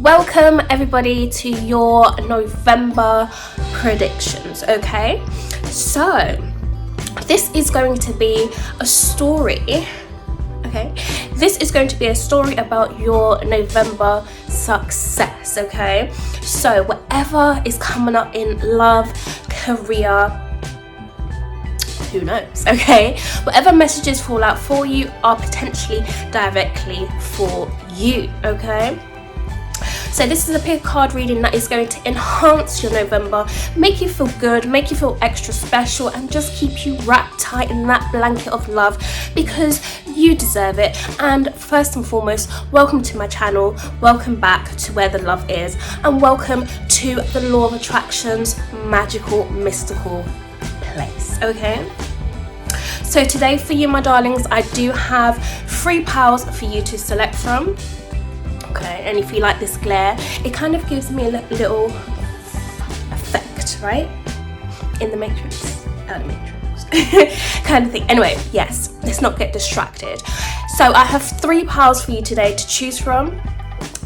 welcome everybody to your November predictions. Okay, so this is going to be a story. Okay, this is going to be a story about your November success. Okay, so whatever is coming up in love, career, who knows, okay, whatever messages fall out for you are potentially directly for you. Okay, so this is a pick card reading that is going to enhance your November, make you feel good, make you feel extra special, and just keep you wrapped tight in that blanket of love, because you deserve it. And first and foremost, welcome to my channel, welcome back to where the love is, and welcome to the law of attraction's magical, mystical place. Okay, so today for you, my darlings, I do have 3 piles for you to select from. Okay, and if you like this glare, it kind of gives me a little effect, right? In the Matrix, out of Matrix, kind of thing. Anyway, yes, let's not get distracted. So I have 3 piles for you today to choose from,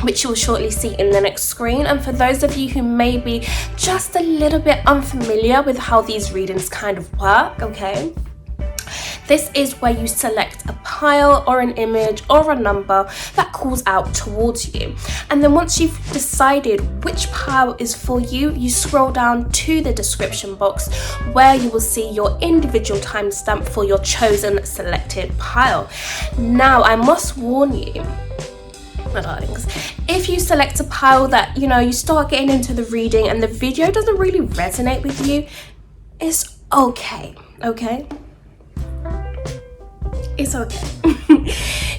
which you will shortly see in the next screen. And for those of you who may be just a little bit unfamiliar with how these readings kind of work, okay, this is where you select a pile or an image or a number that calls out towards you. And then once you've decided which pile is for you, you scroll down to the description box where you will see your individual timestamp for your chosen selected pile. Now, I must warn you, my darlings, if you select a pile that, you start getting into the reading and the video doesn't really resonate with you, it's okay, okay? It's okay.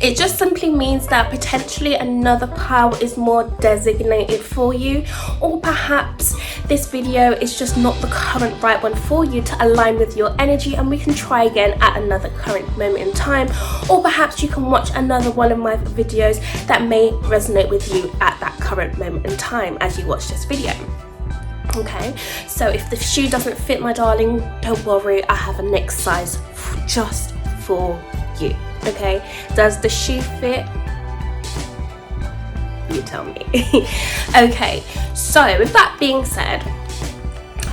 It just simply means that potentially another pile is more designated for you, or perhaps this video is just not the current right one for you to align with your energy, and we can try again at another current moment in time. Or perhaps you can watch another one of my videos that may resonate with you at that current moment in time as you watch this video. Okay, so if the shoe doesn't fit, my darling, don't worry, I have a next size just for you. Okay, does the shoe fit? You tell me. Okay, so with that being said,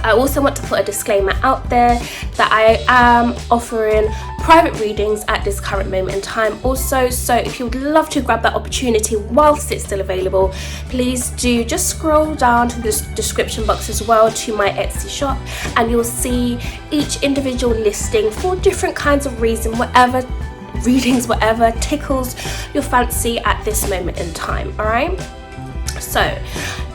I also want to put a disclaimer out there that I am offering private readings at this current moment in time also. So if you would love to grab that opportunity whilst it's still available, please do just scroll down to the description box as well to my Etsy shop, and you'll see each individual listing for different kinds of readings, whatever tickles your fancy at this moment in time. All right, so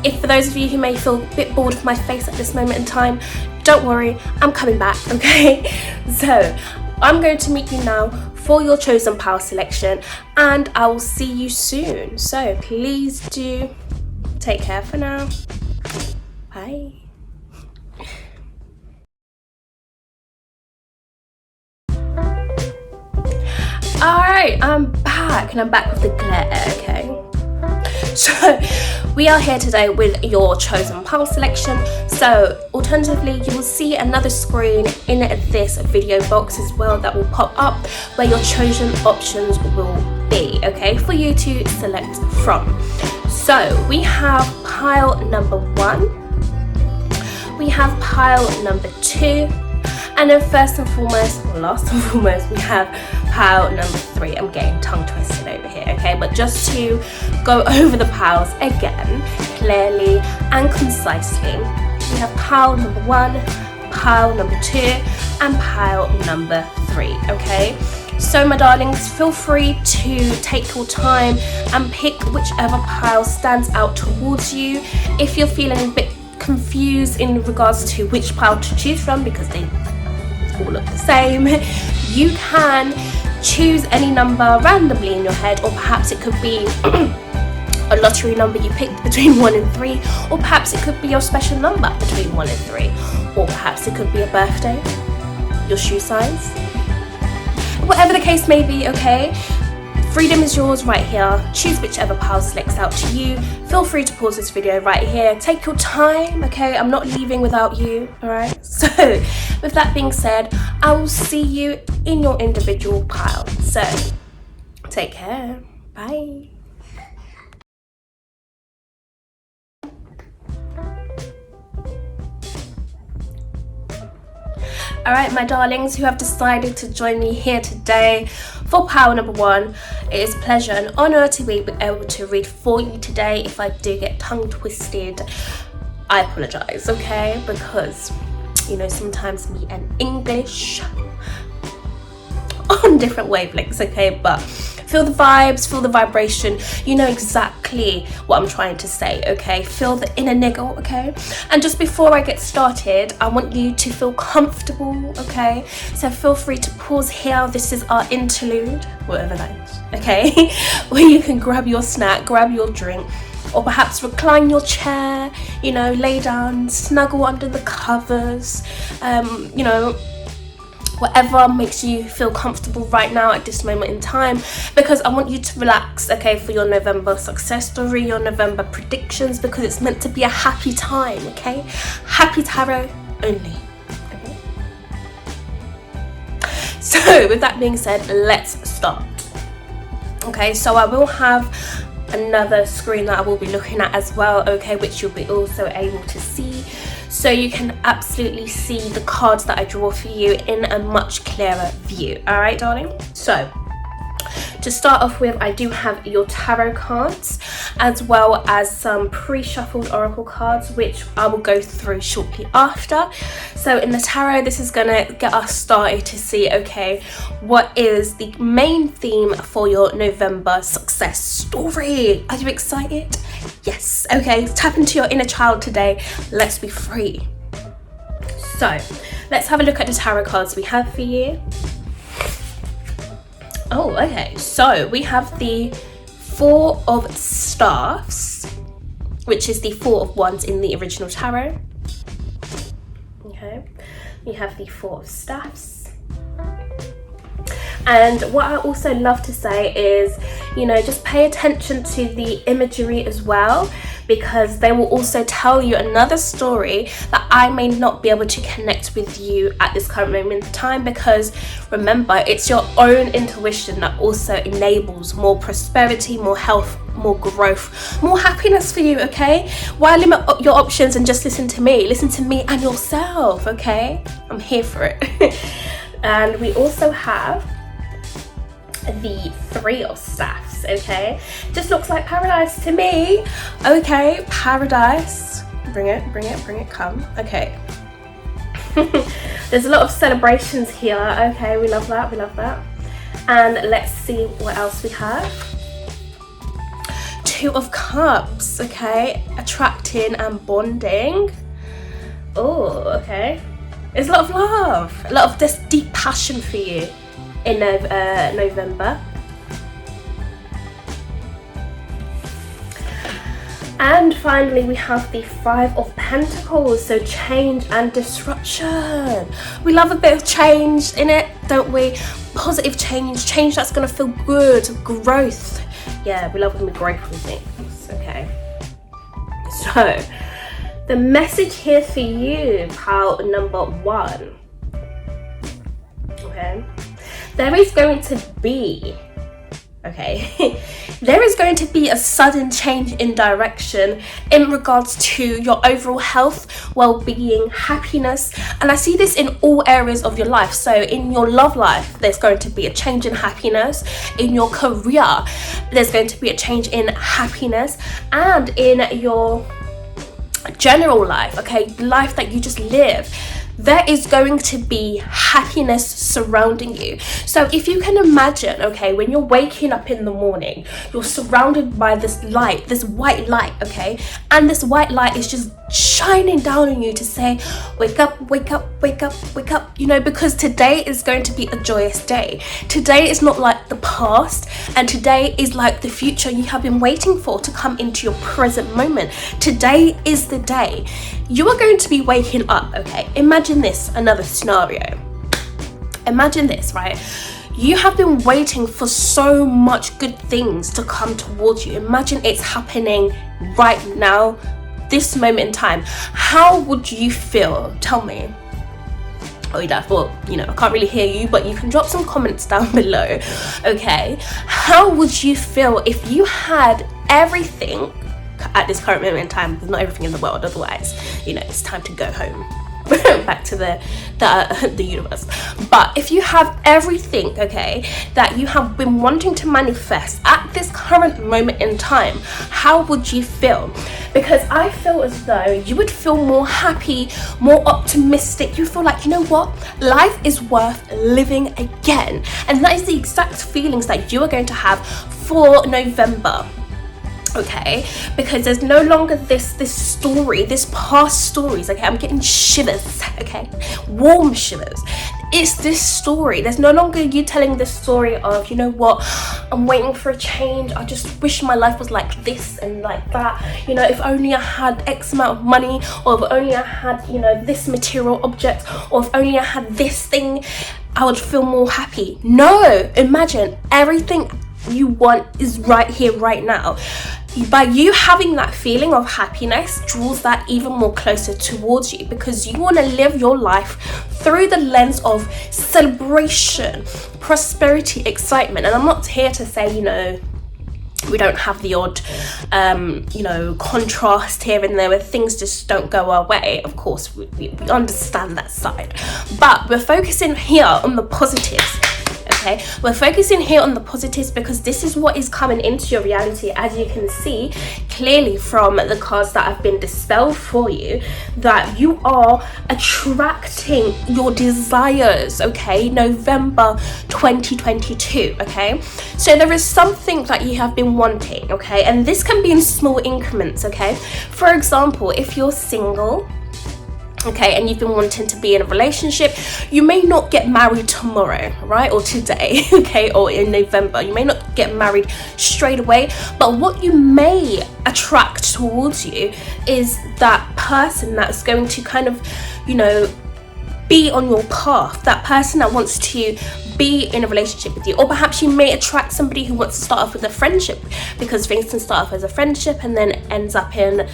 if for those of you who may feel a bit bored of my face at this moment in time, don't worry, I'm coming back. Okay, so I'm going to meet you now for your chosen pile selection, and I will see you soon. So please do take care for now. Bye. Alright, I'm back, and I'm back with the glare, okay? So we are here today with your chosen pile selection. So alternatively, you will see another screen in this video box as well that will pop up where your chosen options will be, okay, for you to select from. So we have pile number 1, we have pile number 2, and then first and foremost, or last and foremost, we have pile number 3. I'm getting tongue twisted over here, okay? But just to go over the piles again, clearly and concisely, we have pile number 1, pile number 2, and pile number 3, okay? So my darlings, feel free to take your time and pick whichever pile stands out towards you. If you're feeling a bit confused in regards to which pile to choose from because they all look the same, you can choose any number randomly in your head, or perhaps it could be a lottery number you picked between 1 and 3, or perhaps it could be your special number between 1 and 3, or perhaps it could be a birthday, your shoe size, whatever the case may be, okay? Freedom is yours right here. Choose whichever pile selects out to you. Feel free to pause this video right here. Take your time, okay? I'm not leaving without you, all right? So with that being said, I will see you in your individual pile. So take care. Bye. All right, my darlings who have decided to join me here today for power number 1, it is a pleasure and honor to be able to read for you today. If I do get tongue twisted, I apologize, okay? Because, you know, sometimes me and English on different wavelengths, okay? But feel the vibes, feel the vibration. You know exactly what I'm trying to say, okay? Feel the inner niggle, okay? And just before I get started, I want you to feel comfortable, okay? So feel free to pause here. This is our interlude, whatever that is, okay? Where you can grab your snack, grab your drink, or perhaps recline your chair, you know, lay down, snuggle under the covers, you know, whatever makes you feel comfortable right now at this moment in time, because I want you to relax, okay, for your November success story, your November predictions, because it's meant to be a happy time, okay? Happy tarot only, okay? So with that being said, let's start. Okay, so I will have another screen that I will be looking at as well, okay, which you'll be also able to see, so you can absolutely see the cards that I draw for you in a much clearer view. All right, darling? So to start off with, I do have your tarot cards as well as some pre-shuffled oracle cards, which I will go through shortly after. So in the tarot, this is gonna get us started to see, okay, what is the main theme for your November success story? Are you excited? Yes. Okay, tap into your inner child today. Let's be free. So let's have a look at the tarot cards we have for you. Oh, okay, so we have the 4 of Staffs, which is the 4 of Wands in the original tarot. Okay, we have the 4 of Staffs. And what I also love to say is, you know, just pay attention to the imagery as well, because they will also tell you another story that I may not be able to connect with you at this current moment in time, because remember, it's your own intuition that also enables more prosperity, more health, more growth, more happiness for you, okay? Why limit your options and just listen to me? Listen to me and yourself, okay? I'm here for it. And we also have the 3 of Staffs, okay? Just looks like paradise to me. Okay, paradise. Bring it, come. Okay. There's a lot of celebrations here. Okay, we love that. And let's see what else we have. 2 of Cups, okay? Attracting and bonding. Oh, okay. There's a lot of love, a lot of this deep passion for you in November. And finally, we have the 5 of Pentacles, so change and disruption. We love a bit of change in it, don't we? Positive change that's gonna feel good, growth. Yeah, we love when we grow from things, okay? So, the message here for you, pal number 1, okay? There is going to be, okay, there is going to be a sudden change in direction in regards to your overall health, well-being, happiness, and I see this in all areas of your life. So in your love life, there's going to be a change in happiness. In your career, there's going to be a change in happiness, and in your general life, okay, life that you just live, there is going to be happiness surrounding you. So if you can imagine, okay, when you're waking up in the morning, you're surrounded by this light, this white light, okay, and this white light is just shining down on you to say, wake up, wake up, wake up, wake up, you know, because today is going to be a joyous day. Today is not like the past, and today is like the future you have been waiting for to come into your present moment. Today is the day. You are going to be waking up, okay? Imagine this, another scenario. Imagine this, right? You have been waiting for so much good things to come towards you. Imagine it's happening right now, this moment in time. How would you feel? Tell me. Oh, yeah, well, you know, I can't really hear you, but you can drop some comments down below, okay? How would you feel if you had everything at this current moment in time? There's not everything in the world, otherwise, you know, it's time to go home. back to the universe. But if you have everything, okay, that you have been wanting to manifest at this current moment in time, how would you feel? Because I feel as though you would feel more happy, more optimistic. You feel like, you know what, life is worth living again. And that is the exact feelings that you are going to have for November. Okay, because there's no longer this story, this past stories. Okay, I'm getting shivers. Okay, warm shivers. It's this story. There's no longer you telling this story of, you know what, I'm waiting for a change. I just wish my life was like this and like that. You know, if only I had X amount of money, or if only I had, you know, this material object, or if only I had this thing, I would feel more happy. No, imagine everything you want is right here, right now. By you having that feeling of happiness draws that even more closer towards you, because you want to live your life through the lens of celebration, prosperity, excitement. And I'm not here to say, you know, we don't have the odd you know, contrast here and there where things just don't go our way. Of course, we understand that side, but we're focusing here on the positives. Okay, we're focusing here on the positives, because this is what is coming into your reality, as you can see clearly from the cards that have been dispelled for you, that you are attracting your desires. Okay, November 2022. Okay, so there is something that you have been wanting. Okay, and this can be in small increments. Okay, for example, if you're single, okay, and you've been wanting to be in a relationship, you may not get married tomorrow, right, or today, okay, or in November. You may not get married straight away, but what you may attract towards you is that person that's going to kind of, you know, be on your path, that person that wants to be in a relationship with you. Or perhaps you may attract somebody who wants to start off with a friendship, because things can start off as a friendship and then ends up in,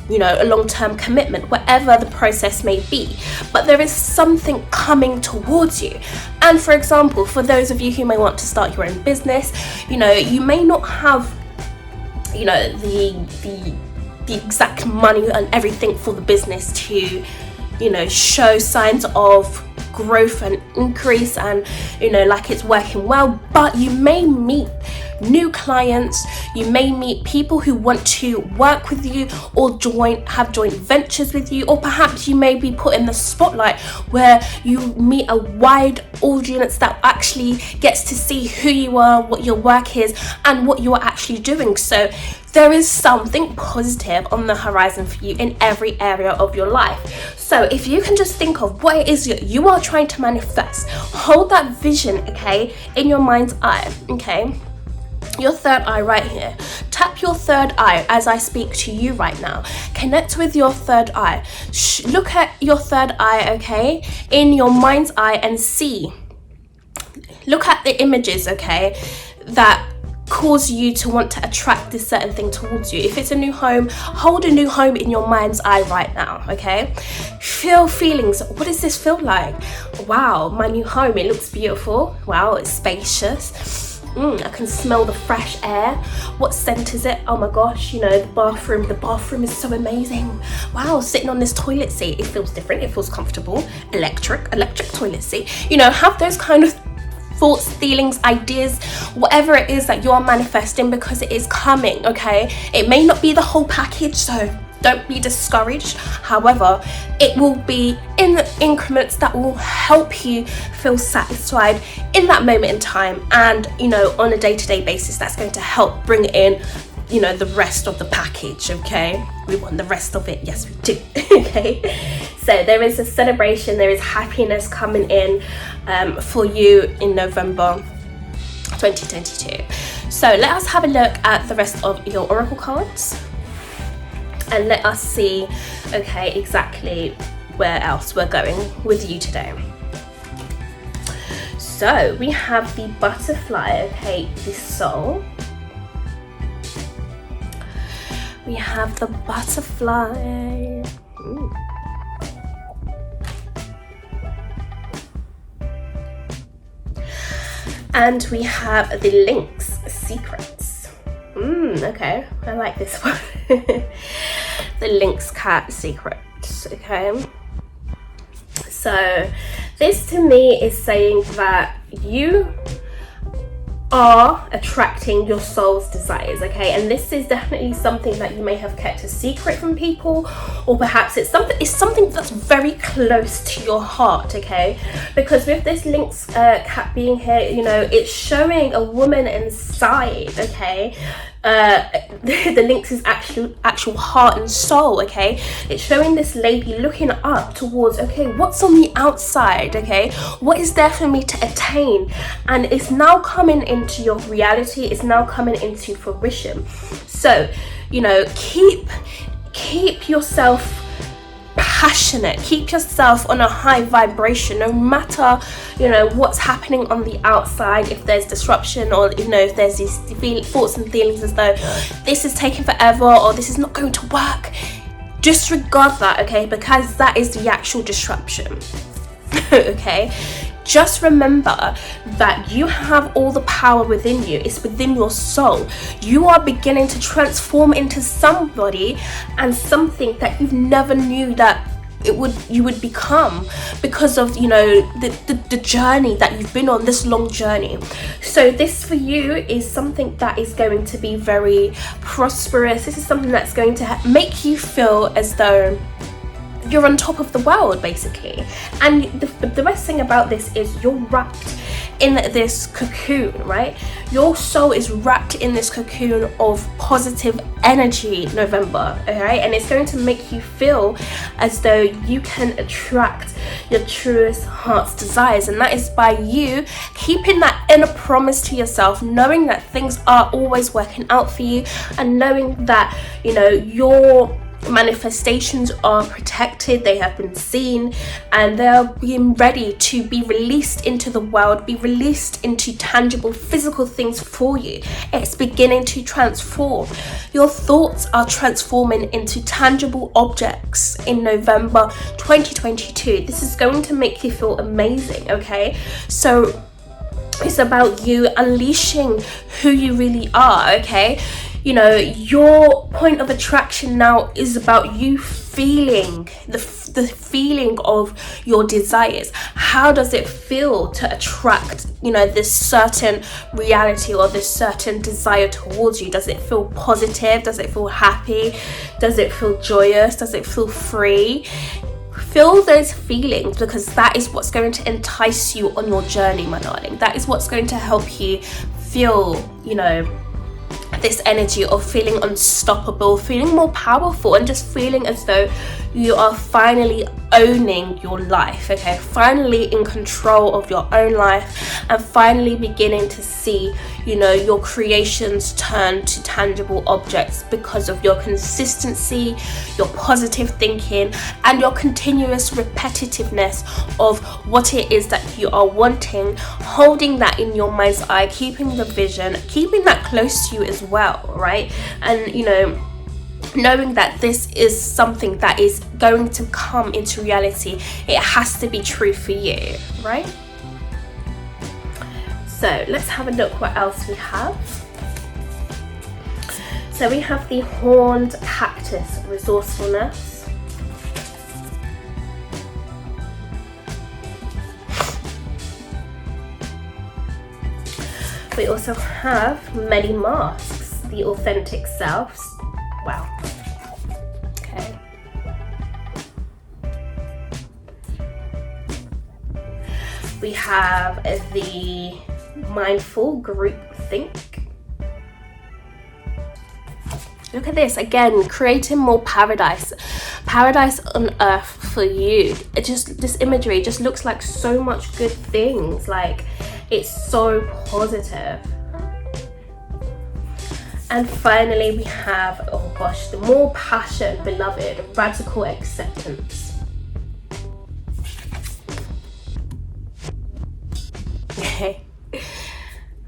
you know, a long-term commitment, whatever the process may be. But there is something coming towards you. And for example, for those of you who may want to start your own business, you know, you may not have, you know, the exact money and everything for the business to, you know, show signs of growth and increase and, you know, like it's working well. But you may meet new clients, you may meet people who want to work with you or have joint ventures with you, or perhaps you may be put in the spotlight where you meet a wide audience that actually gets to see who you are, what your work is, and what you are actually doing. So there is something positive on the horizon for you in every area of your life. So if you can just think of what it is you are trying to manifest, hold that vision, okay, in your mind's eye, okay? Your third eye right here. Tap your third eye as I speak to you right now. Connect with your third eye. Look at your third eye, okay, in your mind's eye, and see. Look at the images, okay, that cause you to want to attract this certain thing towards you. If it's a new home, hold a new home in your mind's eye right now, okay? Feel feelings. What does this feel like? Wow, my new home, it looks beautiful. Wow, it's spacious. I can smell the fresh air. What scent is it? Oh my gosh, you know, the bathroom is so amazing. Wow, sitting on this toilet seat, it feels different, it feels comfortable. Electric toilet seat. You know, have those kind of thoughts, feelings, ideas, whatever it is that you're manifesting, because it is coming, okay? It may not be the whole package, so don't be discouraged. However, it will be in the increments that will help you feel satisfied in that moment in time, and, you know, on a day-to-day basis, that's going to help bring in, you know, the rest of the package, okay? We want the rest of it, yes we do. Okay, so there is a celebration, there is happiness coming in for you in November 2022. So let us have a look at the rest of your oracle cards, and let us see, okay, exactly where else we're going with you today. So we have the butterfly, okay, the soul. We have the butterfly. Ooh. And we have the lynx, secrets. Okay, I like this one. The lynx cat, secrets, okay. So this to me is saying that you are attracting your soul's desires, okay? And this is definitely something that you may have kept a secret from people, or perhaps it's something that's very close to your heart, okay? Because with this Lynx cat being here, you know, it's showing a woman inside, okay? The lynx's actual heart and soul, okay? It's showing this lady looking up towards, okay, what's on the outside, okay? What is there for me to attain? And it's now coming into your reality. It's now coming into fruition. So, you know, keep yourself passionate, keep yourself on a high vibration, no matter, you know, what's happening on the outside. If there's disruption, or, you know, if there's these thoughts and feelings as though this is taking forever or this is not going to work, disregard that, okay? Because that is the actual disruption. Okay, just remember that you have all the power within you. It's within your soul. You are beginning to transform into somebody and something that you never knew that you would become, because of, you know, the journey that you've been on, this long journey. So this for you is something that is going to be very prosperous. This is something that's going to make you feel as though you're on top of the world, basically. And the best thing about this is you're wrapped in this cocoon, right? Your soul is wrapped in this cocoon of positive energy, November, okay? And it's going to make you feel as though you can attract your truest heart's desires, and that is by you keeping that inner promise to yourself, knowing that things are always working out for you, and knowing that, you know, your manifestations are protected, they have been seen, and they're being ready to be released into the world, be released into tangible physical things for you. It's beginning to transform. Your thoughts are transforming into tangible objects in November 2022. This is going to make you feel amazing, okay? So it's about you unleashing who you really are, okay? You know, your point of attraction now is about you feeling the feeling of your desires. How does it feel to attract, you know, this certain reality or this certain desire towards you? Does it feel positive? Does it feel happy? Does it feel joyous? Does it feel free? Feel those feelings, because that is what's going to entice you on your journey, my darling. That is what's going to help you feel, you know, this energy of feeling unstoppable, feeling more powerful, and just feeling as though you are finally owning your life, okay? Finally in control of your own life, and finally beginning to see, you know, your creations turn to tangible objects because of your consistency, your positive thinking, and your continuous repetitiveness of what it is that you are wanting, holding that in your mind's eye, keeping the vision, keeping that close to you as well, right? And, you know, knowing that this is something that is going to come into reality. It has to be true for you, right? So let's have a look what else we have. So we have the horned cactus, resourcefulness. We also have many masks, the authentic selves. Wow. Okay. We have the mindful group think. Look at this again, creating more paradise on earth for you. It just, this imagery just looks like so much good things. Like, it's so positive. And finally we have, oh gosh, the more passion, beloved, radical acceptance. Okay.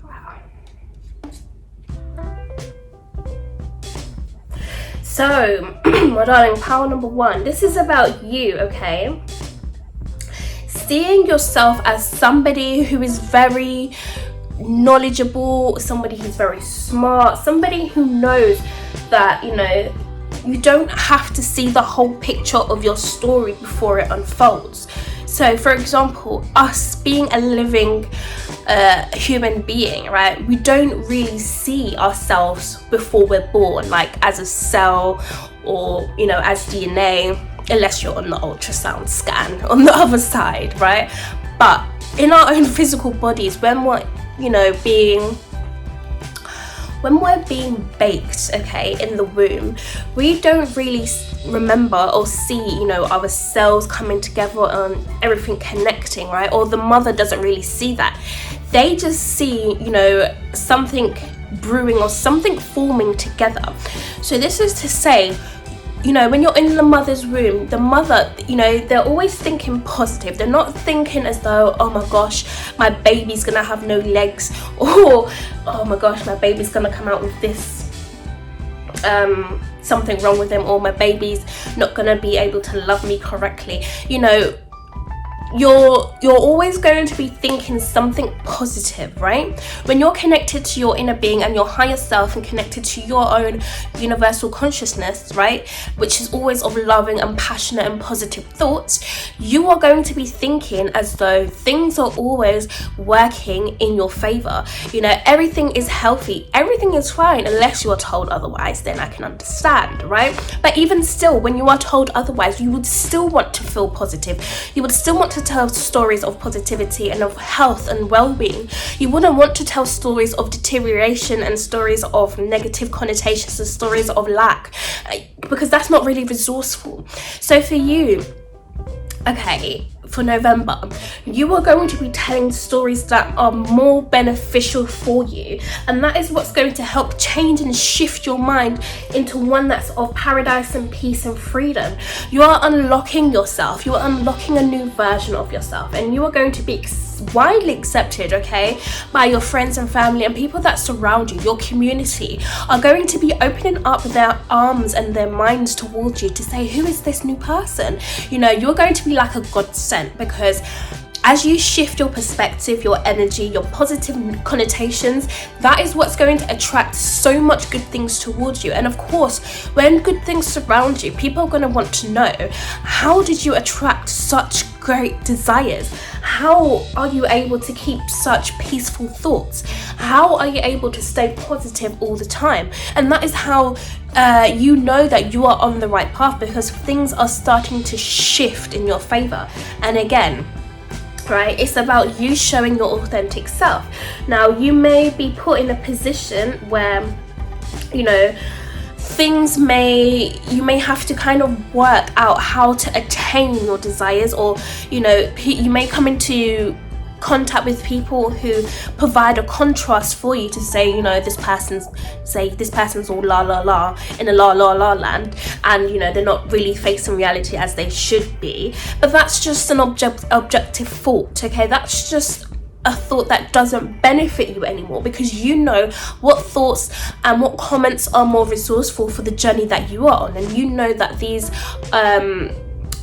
Wow. So, my darling, power number one, this is about you, okay? Seeing yourself as somebody who is very knowledgeable, somebody who's very smart, somebody who knows that, you know, you don't have to see the whole picture of your story before it unfolds. So for example, us being a living human being, right, we don't really see ourselves before we're born, like as a cell or, you know, as DNA, unless you're on the ultrasound scan on the other side, right? But in our own physical bodies, when we're, you know, when we're being baked, okay, in the womb, we don't really remember or see, you know, our cells coming together and everything connecting, right? Or the mother doesn't really see that. They just see, you know, something brewing or something forming together. So this is to say, you know, when you're in the mother's womb, the mother, you know, they're always thinking positive. They're not thinking as though, oh my gosh, my baby's gonna have no legs, or oh my gosh, my baby's gonna come out with this, something wrong with them, or my baby's not gonna be able to love me correctly. You know, you're always going to be thinking something positive, right? When you're connected to your inner being and your higher self and connected to your own universal consciousness, right, which is always of loving and passionate and positive thoughts, you are going to be thinking as though things are always working in your favor. You know, everything is healthy, everything is fine, unless you are told otherwise. Then I can understand, right? But even still, when you are told otherwise, you would still want to feel positive. You would still want to tell stories of positivity and of health and well-being. You wouldn't want to tell stories of deterioration and stories of negative connotations and stories of lack, because that's not really resourceful. So for you, okay, for November, you are going to be telling stories that are more beneficial for you, and that is what's going to help change and shift your mind into one that's of paradise and peace and freedom. You are unlocking yourself, you are unlocking a new version of yourself, and you are going to be widely accepted, okay, by your friends and family and people that surround you. Your community are going to be opening up their arms and their minds towards you to say, who is this new person? You know, you're going to be like a godsend, because as you shift your perspective, your energy, your positive connotations, that is what's going to attract so much good things towards you. And of course, when good things surround you, people are going to want to know, how did you attract such great desires? How are you able to keep such peaceful thoughts? How are you able to stay positive all the time? And that is how you know that you are on the right path, because things are starting to shift in your favor. And again, right, it's about you showing your authentic self. Now, you may be put in a position where, you know, you may have to kind of work out how to attain your desires, or, you know, you may come into contact with people who provide a contrast for you to say, you know, this person's all la la la in a la la la land, and, you know, they're not really facing reality as they should be. But that's just an objective thought, okay? That's just a thought that doesn't benefit you anymore, because you know what thoughts and what comments are more resourceful for the journey that you are on, and you know that these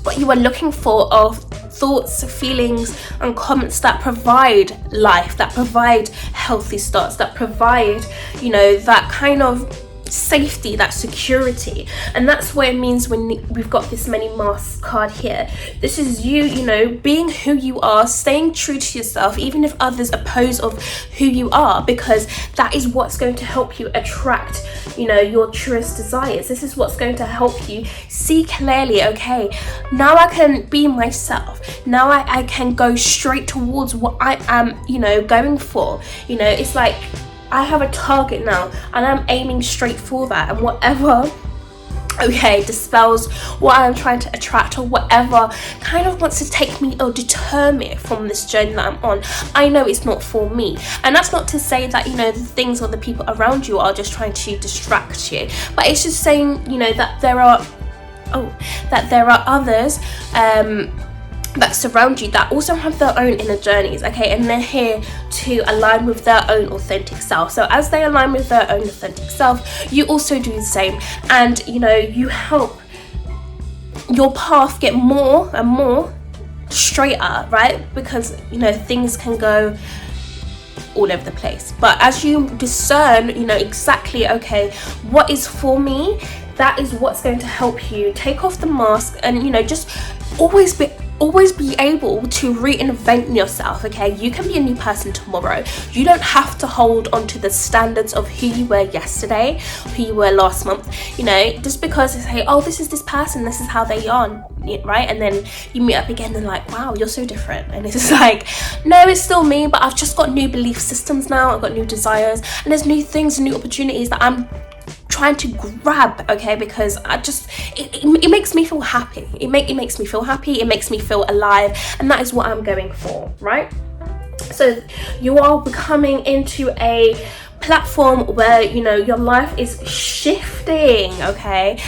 what you are looking for are thoughts, feelings and comments that provide life, that provide healthy starts, that provide, you know, that kind of safety, that security. And that's what it means when we've got this many masks card here. This is you, you know, being who you are, staying true to yourself, even if others oppose of who you are, because that is what's going to help you attract, you know, your truest desires. This is what's going to help you see clearly, okay, now I can be myself, now I can go straight towards what I am, you know, going for. You know, it's like I have a target now and I'm aiming straight for that, and whatever, okay, dispels what I'm trying to attract, or whatever kind of wants to take me or deter me from this journey that I'm on, I know it's not for me. And that's not to say that, you know, the things or the people around you are just trying to distract you, but it's just saying, you know, that there are others that surround you that also have their own inner journeys, okay, and they're here to align with their own authentic self. So as they align with their own authentic self, you also do the same, and, you know, you help your path get more and more straighter, right? Because, you know, things can go all over the place, but as you discern, you know, exactly, okay, what is for me, that is what's going to help you take off the mask, and, you know, just always always be able to reinvent yourself, okay? You can be a new person tomorrow. You don't have to hold on to the standards of who you were yesterday, who you were last month, you know, just because they say, oh, this is this person, this is how they are, right? And then you meet up again and like, wow, you're so different. And it's just like, no, it's still me, but I've just got new belief systems now, I've got new desires, and there's new things and new opportunities that I'm trying to grab, okay? Because I just it makes me feel happy. It makes me feel happy, it makes me feel alive, and that is what I'm going for, right? So you are becoming into a platform where, you know, your life is shifting, okay,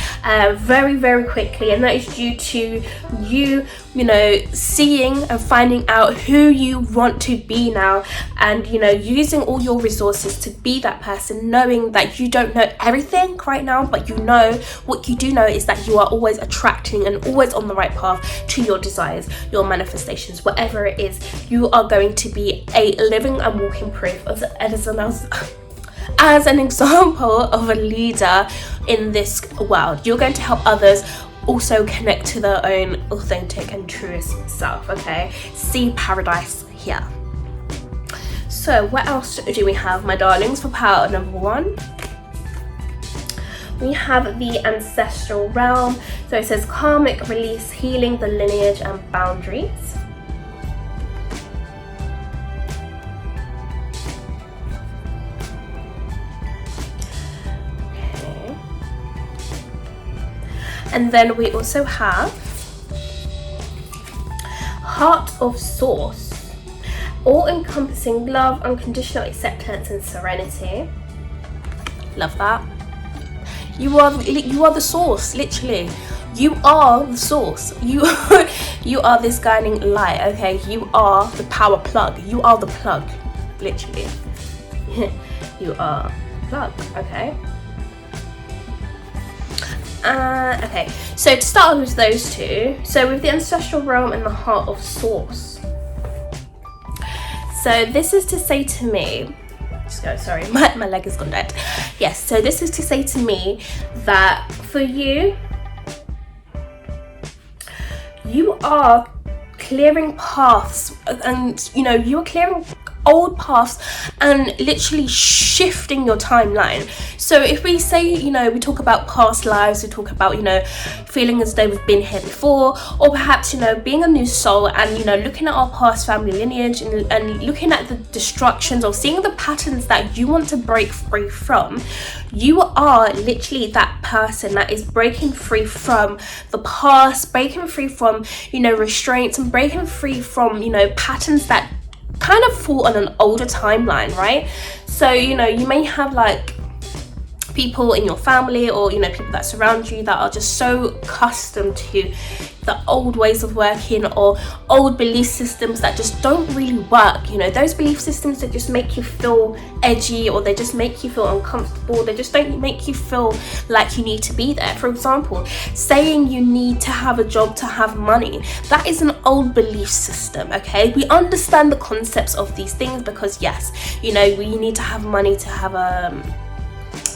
very, very quickly, and that is due to you, you know, seeing and finding out who you want to be now, and, you know, using all your resources to be that person, knowing that you don't know everything right now, but you know what you do know is that you are always attracting and always on the right path to your desires, your manifestations, whatever it is. You are going to be a living and walking proof as an example of a leader in this world. You're going to help others also connect to their own authentic and truest self, okay? See paradise here. So what else do we have, my darlings, for power number 1? We have the ancestral realm. So it says karmic release, healing the lineage and boundaries. And then we also have Heart of Source, all-encompassing love, unconditional acceptance and serenity. Love that. You are the source, literally. You are the source. You are this guiding light, okay? You are the power plug. You are the plug, literally. You are the plug, okay? Okay, so to start with those two, so with the ancestral realm and the Heart of Source. So this is to say to me, sorry, my leg has gone dead. Yes, so this is to say to me that for you, you are clearing paths, and you know, you're clearing old paths and literally shifting your timeline. So if we say, you know, we talk about past lives, we talk about, you know, feeling as though we've been here before, or perhaps, you know, being a new soul and, you know, looking at our past family lineage and looking at the destructions or seeing the patterns that you want to break free from, you are literally that person that is breaking free from the past, breaking free from, you know, restraints, and breaking free from, you know, patterns that kind of fall on an older timeline, right? So, you know, you may have like people in your family, or, you know, people that surround you that are just so accustomed to the old ways of working or old belief systems that just don't really work. You know, those belief systems that just make you feel edgy, or they just make you feel uncomfortable, they just don't make you feel like you need to be there. For example, saying you need to have a job to have money, that is an old belief system, okay? We understand the concepts of these things because, yes, you know, we need to have money to have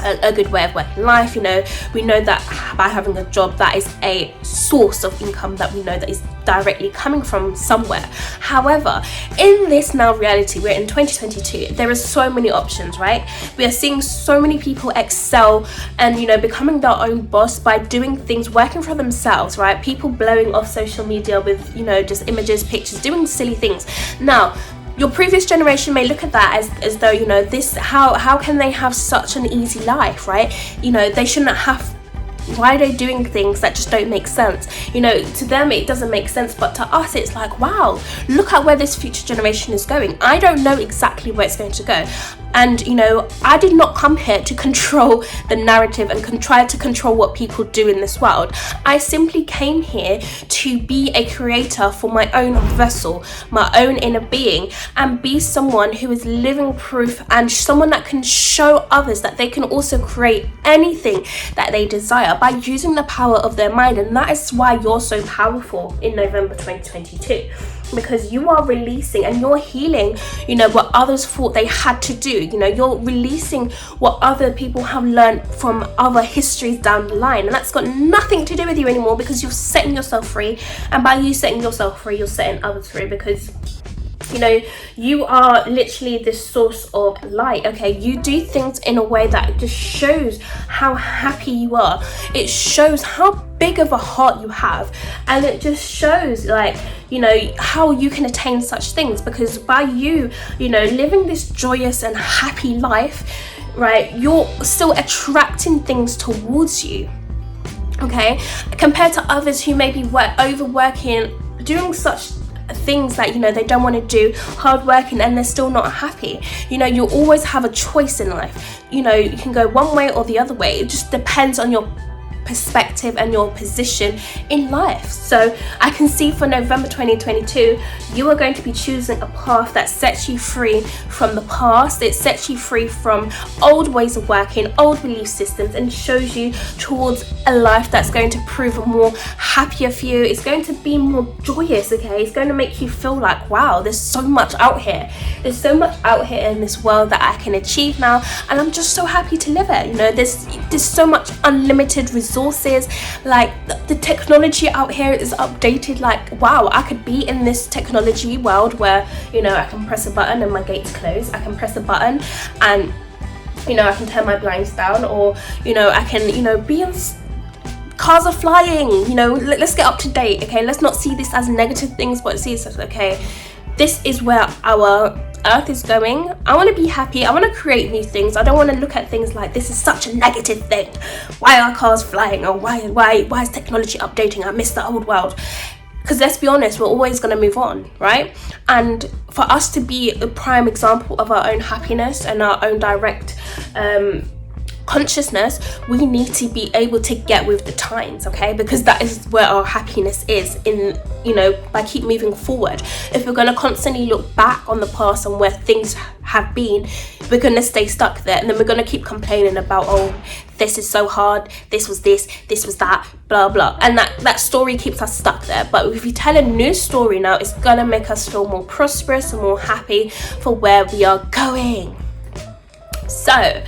a good way of working life. You know, we know that by having a job, that is a source of income that we know that is directly coming from somewhere. However, in this now reality, we're in 2022, there are so many options, right? We are seeing so many people excel and, you know, becoming their own boss by doing things, working for themselves, right? People blowing off social media with, you know, just images, pictures, doing silly things. Now, your previous generation may look at that as though, you know, this, how can they have such an easy life, right? You know, they shouldn't have, why are they doing things that just don't make sense? You know, to them it doesn't make sense, but to us it's like, wow, look at where this future generation is going. I don't know exactly where it's going to go. And, you know, I did not come here to control the narrative and try to control what people do in this world. I simply came here to be a creator for my own vessel, my own inner being, and be someone who is living proof and someone that can show others that they can also create anything that they desire. that by using the power of their mind. And that is why you're so powerful in November 2022, because you are releasing and you're healing, you know, what others thought they had to do. You know, you're releasing what other people have learned from other histories down the line, and that's got nothing to do with you anymore, because you're setting yourself free. And by you setting yourself free, you're setting others free, because you know, you are literally this source of light. Okay, you do things in a way that just shows how happy you are. It shows how big of a heart you have, and it just shows, like, you know, how you can attain such things, because by you, you know, living this joyous and happy life, right, you're still attracting things towards you. Okay, compared to others who may be overworking, doing such things that, you know, they don't want to do, hard working, and they're still not happy. You know, you always have a choice in life. You know, you can go one way or the other way. It just depends on your perspective and your position in life. So I can see for November 2022, you are going to be choosing a path that sets you free from the past. It sets you free from old ways of working, old belief systems, and shows you towards a life that's going to prove more happier for you. It's going to be more joyous. Okay, it's going to make you feel like, wow, there's so much out here. There's so much out here in this world that I can achieve now, and I'm just so happy to live it. You know, there's so much unlimited resources. Like the technology out here is updated. Like, wow, I could be in this technology world where, you know, I can press a button and my gates close. I can press a button and, you know, I can turn my blinds down, or, you know, I can, you know, be on cars are flying. You know, let's get up to date. Okay, let's not see this as negative things, but see this as, okay, this is where our earth is going. I want to be happy. I want to create new things. I don't want to look at things like this is such a negative thing. Why are cars flying? Or why is technology updating? I miss the old world. Because let's be honest, we're always going to move on, right? And for us to be a prime example of our own happiness and our own direct consciousness, we need to be able to get with the times, okay? Because that is where our happiness is, in, you know, by keep moving forward. If we're going to constantly look back on the past and where things have been, we're going to stay stuck there, and then we're going to keep complaining about, oh, this is so hard, this was that, blah blah, and that story keeps us stuck there. But if you tell a new story now, it's going to make us feel more prosperous and more happy for where we are going. So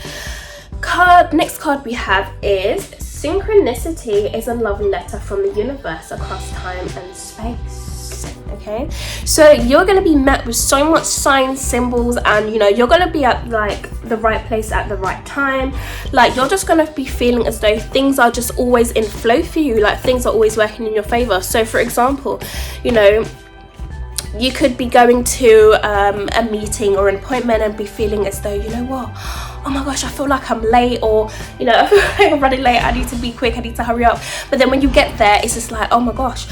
next card we have is synchronicity is a love letter from the universe across time and space. Okay, so you're going to be met with so much signs, symbols, and, you know, you're going to be at like the right place at the right time. Like, you're just going to be feeling as though things are just always in flow for you, like things are always working in your favor. So for example, you know, you could be going to a meeting or an appointment and be feeling as though, you know what, oh my gosh, I feel like I'm late, or, you know, I feel like I'm running late, I need to be quick, I need to hurry up. But then when you get there, it's just like, oh my gosh,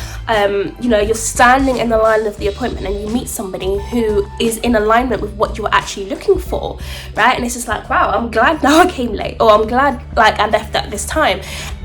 you know, you're standing in the line of the appointment and you meet somebody who is in alignment with what you're actually looking for, right? And it's just like, wow, I'm glad now I came late, or I'm glad like I left at this time.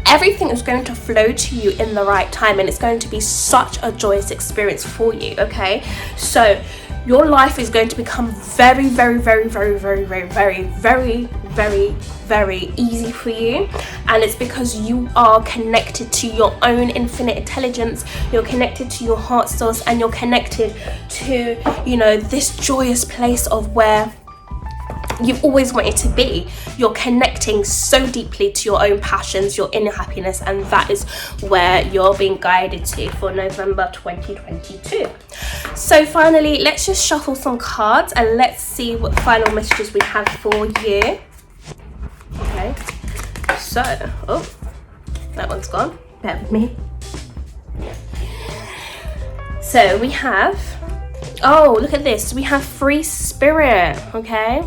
Everything is going to flow to you in the right time, and it's going to be such a joyous experience for you. Okay, so your life is going to become very, very, very, very, very, very, very, very, very, very easy for you. And it's because you are connected to your own infinite intelligence, you're connected to your heart source, and you're connected to, you know, this joyous place of where you've always wanted to be. You're connecting so deeply to your own passions, your inner happiness, and that is where you're being guided to for November 2022. So finally, let's just shuffle some cards and let's see what final messages we have for you. Okay, so, oh, that one's gone, bear with me. So we have, oh, look at this, we have free spirit. Okay,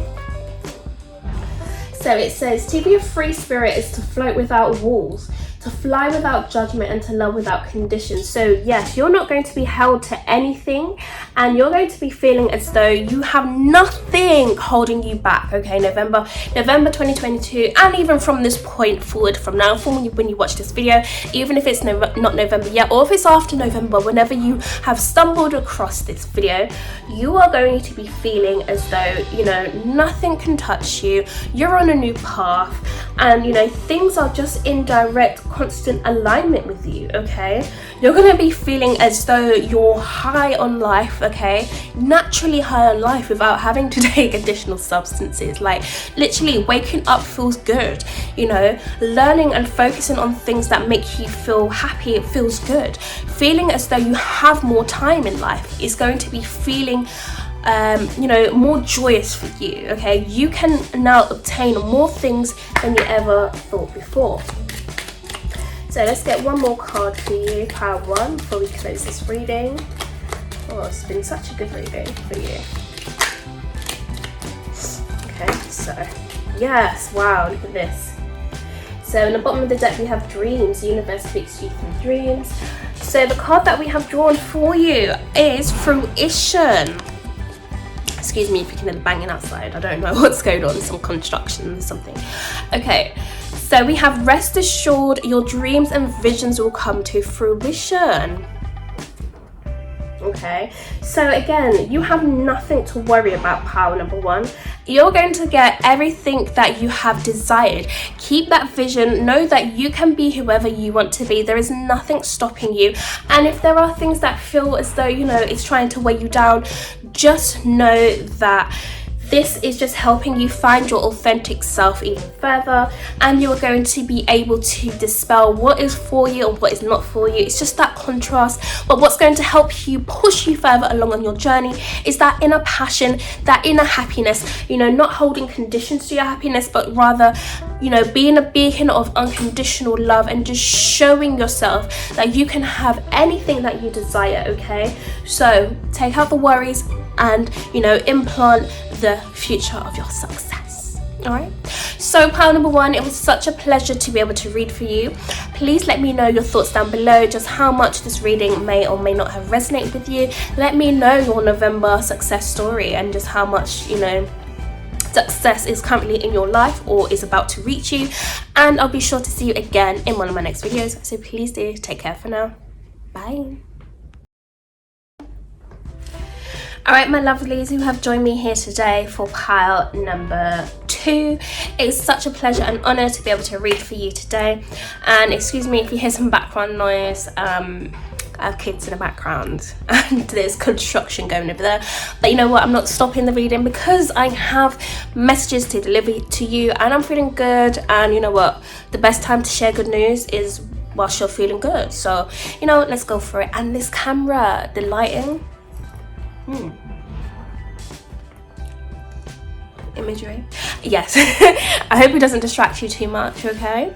so it says to be a free spirit is to float without walls, to fly without judgment, and to love without conditions. So yes, you're not going to be held to anything, and you're going to be feeling as though you have nothing holding you back. Okay, November 2022, and even from this point forward, from now, from when you watch this video, even if it's not November yet, or if it's after November, whenever you have stumbled across this video, you are going to be feeling as though, you know, nothing can touch you. You're on a new path, and, you know, things are just in direct constant alignment with you, okay? You're going to be feeling as though you're high on life, okay? Naturally high on life without having to take additional substances. Like, literally waking up feels good, you know? Learning and focusing on things that make you feel happy, it feels good. Feeling as though you have more time in life is going to be feeling you know, more joyous for you, okay? You can now obtain more things than you ever thought before. So let's get one more card for you, pile 1, before we close this reading. Oh, it's been such a good reading for you. Okay, so yes, wow, look at this. So in the bottom of the deck we have dreams. The universe speaks to you through dreams. So the card that we have drawn for you is fruition. Excuse me if you can hear the banging outside. I don't know what's going on, some construction or something. Okay, so we have rest assured your dreams and visions will come to fruition. Okay, so again, you have nothing to worry about, pile number 1. You're going to get everything that you have desired. Keep that vision. Know that you can be whoever you want to be. There is nothing stopping you. And if there are things that feel as though, you know, it's trying to weigh you down, just know that this is just helping you find your authentic self even further, and you're going to be able to dispel what is for you and what is not for you. It's just that contrast, but what's going to help you push you further along on your journey is that inner passion, that inner happiness, you know, not holding conditions to your happiness, but rather, you know, being a beacon of unconditional love and just showing yourself that you can have anything that you desire, okay? So take out the worries and, you know, implant the future of your success. All right, so pile number 1, it was such a pleasure to be able to read for you. Please let me know your thoughts down below, just how much this reading may or may not have resonated with you. Let me know your November success story and just how much, you know, success is currently in your life or is about to reach you, and I'll be sure to see you again in one of my next videos. So please do take care for now. Bye. Alright, my lovelies who have joined me here today for pile number 2. It's such a pleasure and honour to be able to read for you today. And excuse me if you hear some background noise. I have kids in the background and there's construction going over there. But you know what? I'm not stopping the reading because I have messages to deliver to you and I'm feeling good. And you know what? The best time to share good news is whilst you're feeling good. So, you know, let's go for it. And this camera, the lighting. Imagery, yes. I hope it doesn't distract you too much, okay?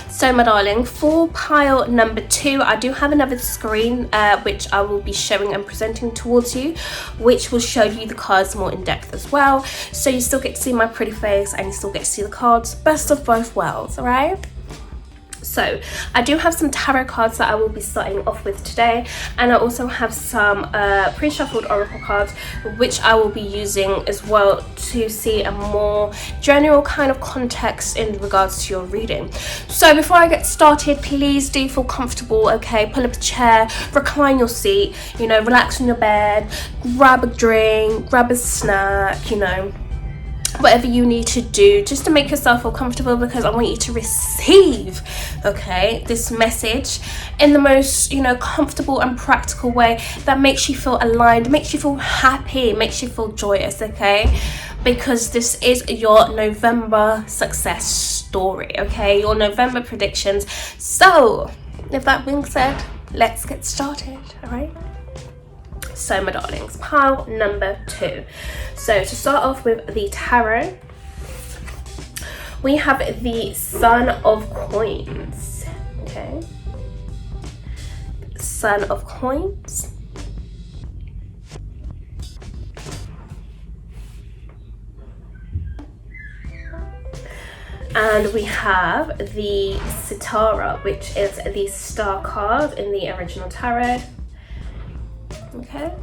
So my darling, for pile number 2, I do have another screen which I will be showing and presenting towards you, which will show you the cards more in depth as well, so you still get to see my pretty face and you still get to see the cards. Best of both worlds, all right? So I do have some tarot cards that I will be starting off with today, and I also have some pre-shuffled oracle cards which I will be using as well to see a more general kind of context in regards to your reading. So before I get started, please do feel comfortable, okay? Pull up a chair, recline your seat, you know, relax on your bed, grab a drink, grab a snack, you know, whatever you need to do just to make yourself feel comfortable, because I want you to receive, okay, this message in the most, you know, comfortable and practical way that makes you feel aligned, makes you feel happy, makes you feel joyous, okay? Because this is your November success story, okay? Your November predictions. So with that being said, let's get started, all right? So my darlings, pile number 2. So to start off with the tarot, we have the Son of Coins, okay? Son of Coins. And we have the Sitara, which is the star card in the original tarot. Okay,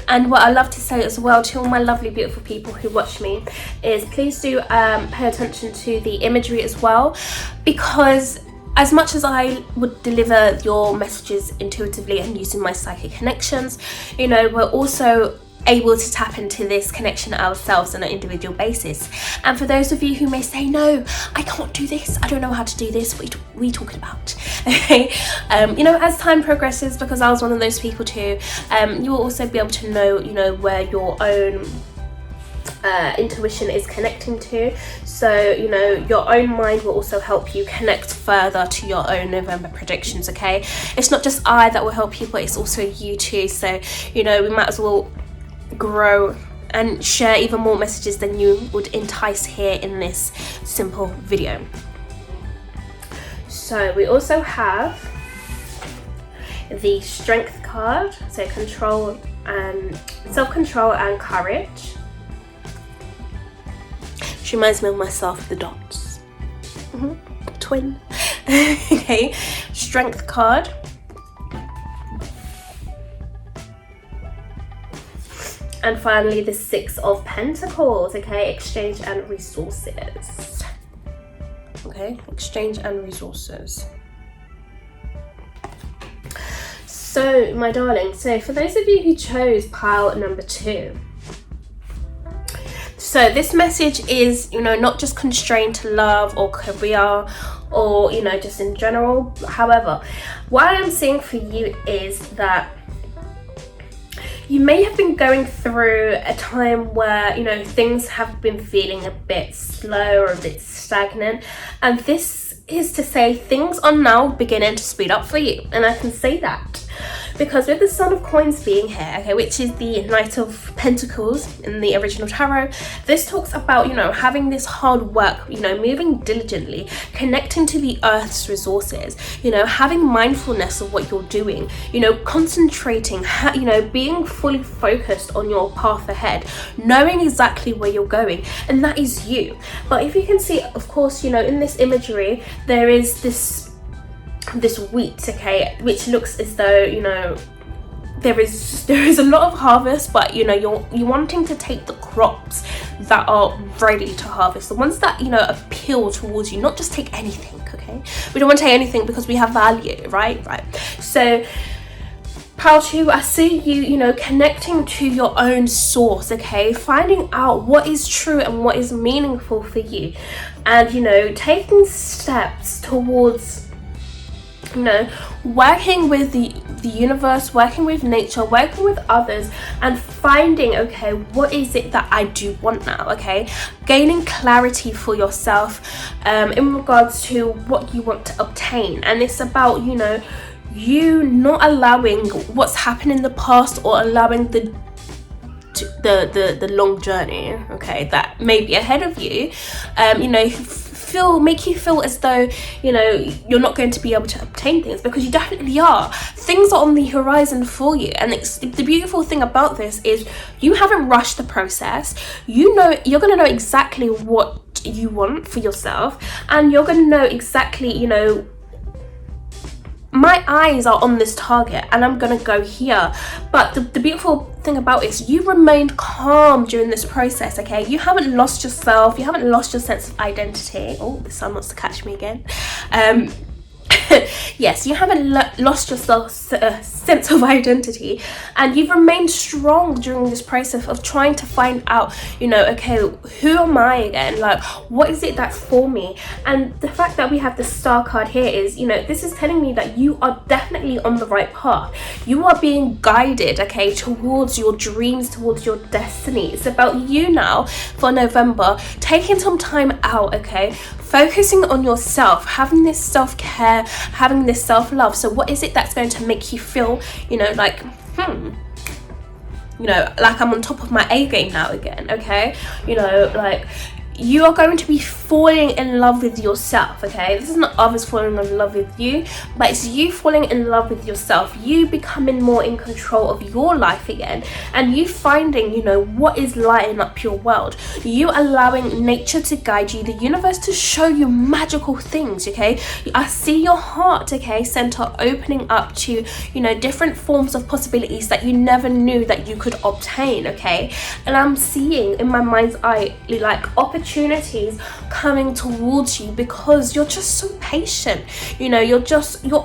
and what I love to say as well to all my lovely beautiful people who watch me is please do pay attention to the imagery as well, because as much as I would deliver your messages intuitively and using my psychic connections, you know, we're also able to tap into this connection ourselves on an individual basis. And for those of you who may say, no, I can't do this, I don't know how to do this, what are you talking about? Okay, you know, as time progresses, because I was one of those people too, you will also be able to know, you know, where your own intuition is connecting to. So, you know, your own mind will also help you connect further to your own November predictions. Okay, it's not just I that will help you, but it's also you too. So, you know, we might as well grow and share even more messages than you would entice here in this simple video. So we also have the Strength card, so control and self-control and courage. She reminds me of myself, the dots. Twin. Okay, Strength card. And finally, the Six of Pentacles, okay, exchange and resources. Okay, exchange and resources. So, my darling, so for those of you who chose pile number 2, so this message is, you know, not just constrained to love or career or, you know, just in general. However, what I'm seeing for you is that you may have been going through a time where, you know, things have been feeling a bit slow or a bit stagnant, and this is to say things are now beginning to speed up for you. And I can say that because with the Son of Coins being here, okay, which is the Knight of Pentacles in the original tarot, this talks about, you know, having this hard work, you know, moving diligently, connecting to the earth's resources, you know, having mindfulness of what you're doing, you know, concentrating, you know, being fully focused on your path ahead, knowing exactly where you're going, and that is you. But if you can see, of course, you know, in this imagery, there is this wheat, okay, which looks as though, you know, there is a lot of harvest, but, you know, you're wanting to take the crops that are ready to harvest, the ones that, you know, appeal towards you, not just take anything. Okay, we don't want to take anything because we have value, right? So pile 2, I see you, you know, connecting to your own source, okay, finding out what is true and what is meaningful for you, and, you know, taking steps towards, you know, working with the universe, working with nature, working with others, and finding, okay, what is it that I do want now, okay, gaining clarity for yourself in regards to what you want to obtain. And it's about, you know, you not allowing what's happened in the past or allowing the long journey, okay, that may be ahead of you, you know, make you feel as though, you know, you're not going to be able to obtain things, because you definitely are. Things are on the horizon for you, and the beautiful thing about this is you haven't rushed the process. You know, you're going to know exactly what you want for yourself, and you're going to know exactly, you know, my eyes are on this target and I'm gonna go here. But the beautiful thing about it is you remained calm during this process, okay? You haven't lost yourself, you haven't lost your sense of identity. Oh, the sun wants to catch me again. Yes, you haven't lost your sense of identity, and you've remained strong during this process of trying to find out, you know, okay, who am I again? Like, what is it that's for me? And the fact that we have the Star card here is, you know, this is telling me that you are definitely on the right path. You are being guided, okay, towards your dreams, towards your destiny. It's about you now for November, taking some time out, okay, focusing on yourself, having this self-care, having this self-love. So what is it that's going to make you feel, you know, like, you know, like I'm on top of my A game now again, okay? You know, like, you are going to be falling in love with yourself, okay? This is not others falling in love with you, but it's you falling in love with yourself, you becoming more in control of your life again, and you finding, you know, what is lighting up your world, you allowing nature to guide you, the universe to show you magical things, okay? I see your heart, okay, center opening up to, you know, different forms of possibilities that you never knew that you could obtain, okay? And I'm seeing in my mind's eye, like, opportunities opportunities coming towards you because you're just so patient. You know, you're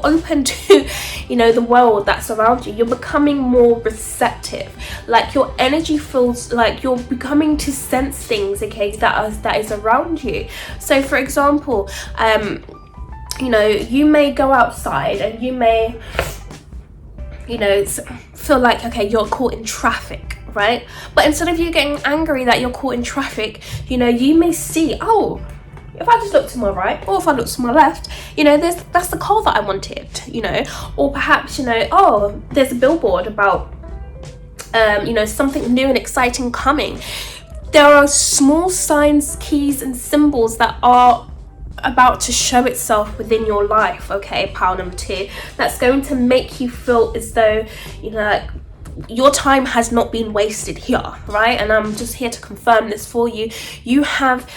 open to, you know, the world that's around you. You're becoming more receptive. Like, your energy feels like you're becoming to sense things, okay, that is around you. So for example, you know, you may go outside and you may, you know, feel like, okay, you're caught in traffic, right? But instead of you getting angry that you're caught in traffic, you know, you may see, oh, if I just look to my right, or if I look to my left, you know, that's the car that I wanted, you know. Or perhaps, you know, oh, there's a billboard about, you know, something new and exciting coming. There are small signs, keys, and symbols that are about to show itself within your life, okay, pile number 2, that's going to make you feel as though, you know, like, your time has not been wasted here, right? And I'm just here to confirm this for you. You have,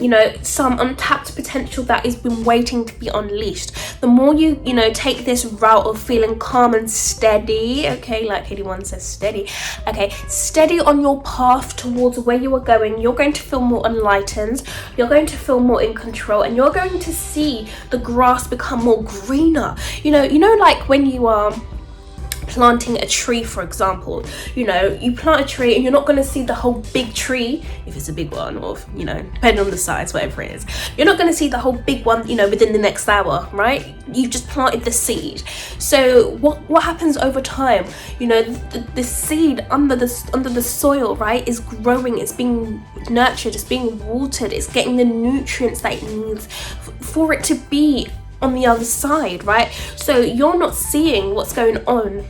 you know, some untapped potential that has been waiting to be unleashed. The more you know, take this route of feeling calm and steady, okay, like 81 says, steady, okay, steady on your path towards where you are going, you're going to feel more enlightened, you're going to feel more in control, and you're going to see the grass become more greener. You know, like when you are planting a tree, for example, you know, you plant a tree and you're not going to see the whole big tree, if it's a big one, or, you know, depending on the size, whatever it is, you're not going to see the whole big one, you know, within the next hour, right? You've just planted the seed. So what happens over time, you know, the seed under the soil, right, is growing, it's being nurtured, it's being watered, it's getting the nutrients that it needs for it to be on the other side, right? So you're not seeing what's going on,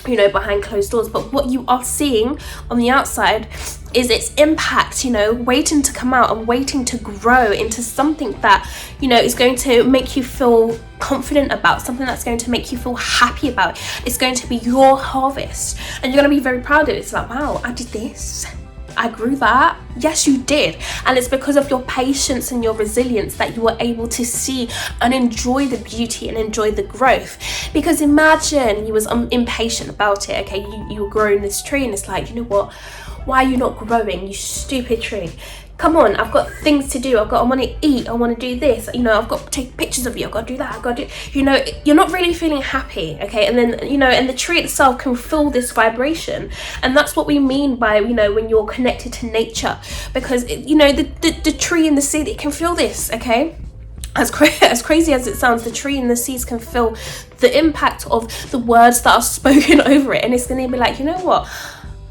you know, behind closed doors, but what you are seeing on the outside is its impact, you know, waiting to come out and waiting to grow into something that, you know, is going to make you feel confident about, something that's going to make you feel happy about. It's going to be your harvest and you're going to be very proud of it. It's like, wow, I did this, I grew that. Yes, you did. And it's because of your patience and your resilience that you were able to see and enjoy the beauty and enjoy the growth. Because imagine you was impatient about it, okay, you were growing this tree and it's like, you know what, why are you not growing, you stupid tree? Come on, I've got things to do, I want to eat, I want to do this, you know, I've got to take pictures of you, I've got to do that, I've got to do, you know, you're not really feeling happy, okay? And then, you know, and the tree itself can feel this vibration. And that's what we mean by, you know, when you're connected to nature, because, you know, the tree and the seed, it can feel this, okay? As crazy as it sounds, the tree and the seeds can feel the impact of the words that are spoken over it. And it's going to be like, you know what?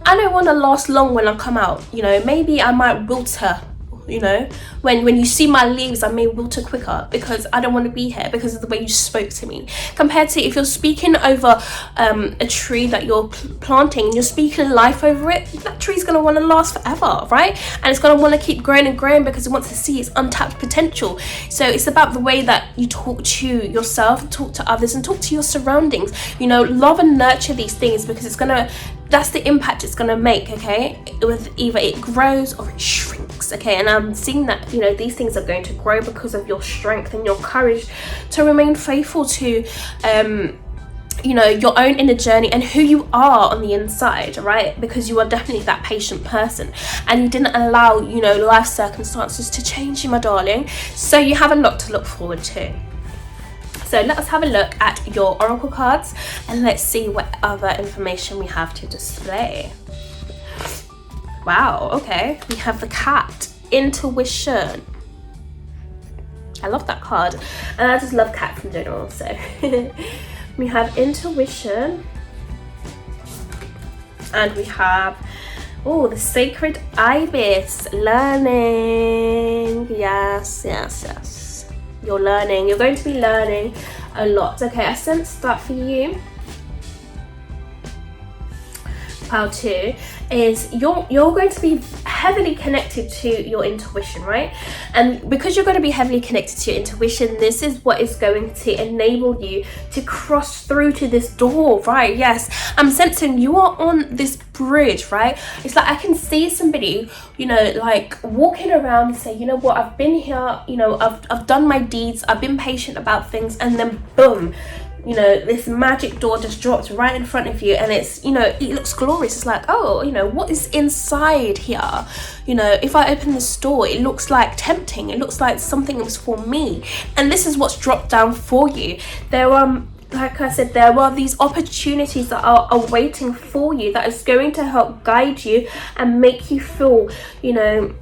I don't want to last long when I come out, you know, maybe I might wilter, you know, when you see my leaves, I may wilter quicker because I don't want to be here because of the way you spoke to me. Compared to if you're speaking over a tree that you're planting and you're speaking life over it, that tree's going to want to last forever, right? And it's going to want to keep growing and growing because it wants to see its untapped potential. So it's about the way that you talk to yourself, talk to others, and talk to your surroundings. You know, love and nurture these things because it's going to, that's the impact it's going to make, okay? With either it grows or it shrinks, okay? And I'm seeing that, you know, these things are going to grow because of your strength and your courage to remain faithful to, you know, your own inner journey and who you are on the inside, right? Because you are definitely that patient person and you didn't allow, you know, life circumstances to change you, my darling. So you have a lot to look forward to. So let us have a look at your oracle cards and let's see what other information we have to display. Wow, okay. We have the cat, intuition. I love that card. And I just love cats in general, so. We have intuition. And we have, oh, the sacred ibis, learning. Yes, yes, yes. You're learning, you're going to be learning a lot. Okay, I sense that for you. Pile 2 is you're going to be heavily connected to your intuition, right? And because you're going to be heavily connected to your intuition, this is what is going to enable you to cross through to this door, right? Yes, I'm sensing you are on this bridge, right? It's like I can see somebody, you know, like walking around and say, you know what, I've been here, you know, I've done my deeds, I've been patient about things, and then boom, you know, this magic door just drops right in front of you, and it's, you know, it looks glorious. It's like, oh, you know, what is inside here? You know, if I open this door, it looks like tempting, it looks like something was for me, and this is what's dropped down for you. There like I said, there are these opportunities that are waiting for you, that is going to help guide you and make you feel, you know,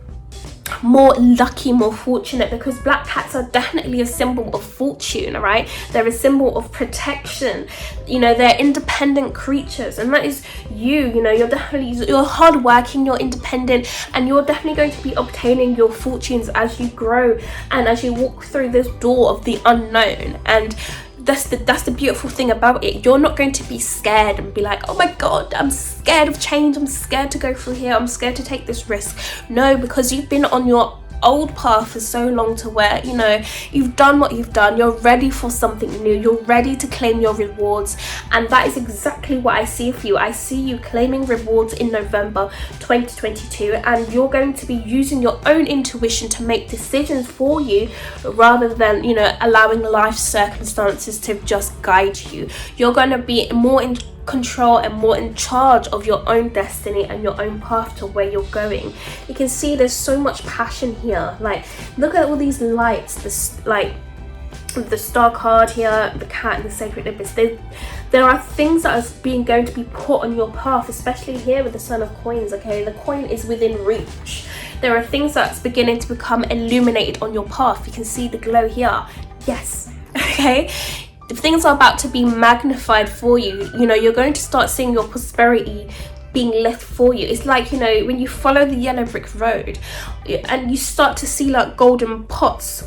more lucky, more fortunate, because black cats are definitely a symbol of fortune, right? They're a symbol of protection, you know, they're independent creatures, and that is you. You know, you're hardworking, you're independent, and you're definitely going to be obtaining your fortunes as you grow and as you walk through this door of the unknown. And that's the beautiful thing about it. You're not going to be scared and be like, oh my god, I'm scared of change, I'm scared to go through here, I'm scared to take this risk. No, because you've been on your old path for so long, to where, you know, you've done what you've done, you're ready for something new, you're ready to claim your rewards. And that is exactly what I see for you. I see you claiming rewards in November 2022, and you're going to be using your own intuition to make decisions for you, rather than, you know, allowing life circumstances to just guide you. You're going to be more in control and more in charge of your own destiny and your own path to where you're going. You can see there's so much passion here. Like, look at all these lights, this, like the star card here, the cat and the sacred abyss. There are things that are going to be put on your path, especially here with the Son of Coins. Okay, the coin is within reach. There are things that's beginning to become illuminated on your path. You can see the glow here. Yes. Okay, things are about to be magnified for you. You know, you're going to start seeing your prosperity being left for you. It's like, you know, when you follow the yellow brick road and you start to see like golden pots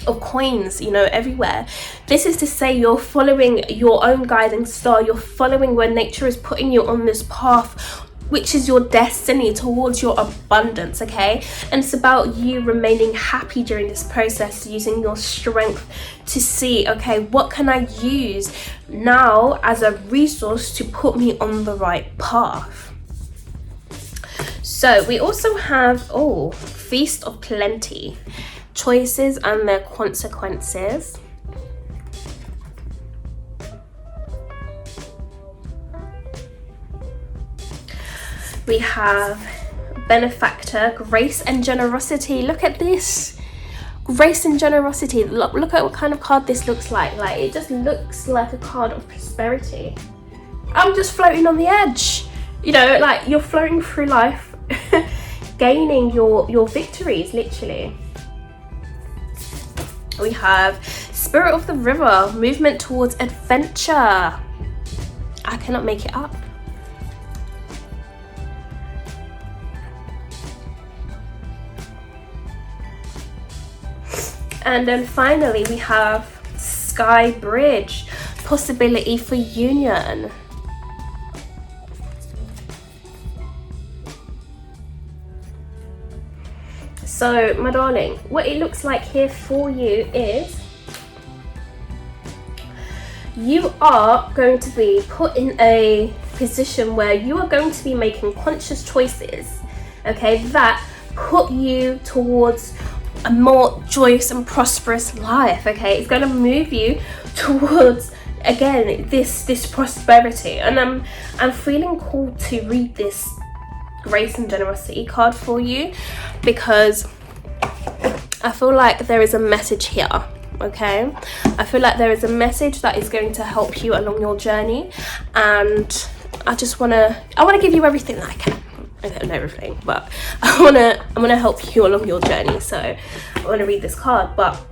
of coins, you know, everywhere. This is to say you're following your own guiding star. You're following where nature is putting you on this path, which is your destiny towards your abundance. Okay, and it's about you remaining happy during this process, using your strength to see, okay, what can I use now as a resource to put me on the right path. So we also have, oh, Feast of Plenty, choices and their consequences. We have Benefactor, grace and generosity. Look at this, grace and generosity. Look at what kind of card this looks like. Like, it just looks like a card of prosperity. I'm just floating on the edge, you know, like you're floating through life gaining your victories, literally. We have Spirit of the River, movement towards adventure. I cannot make it up. And then finally we have Sky Bridge, possibility for union. So, my darling, what it looks like here for you is you are going to be put in a position where you are going to be making conscious choices, okay, that put you towards a more joyous and prosperous life. Okay, it's going to move you towards, again, this prosperity. And I'm feeling called to read this grace and generosity card for you, because I feel like there is a message here. Okay, I feel like there is a message that is going to help you along your journey, and I want to give you everything that I can. I don't know everything, but I wanna help you along your journey. So I want to read this card, but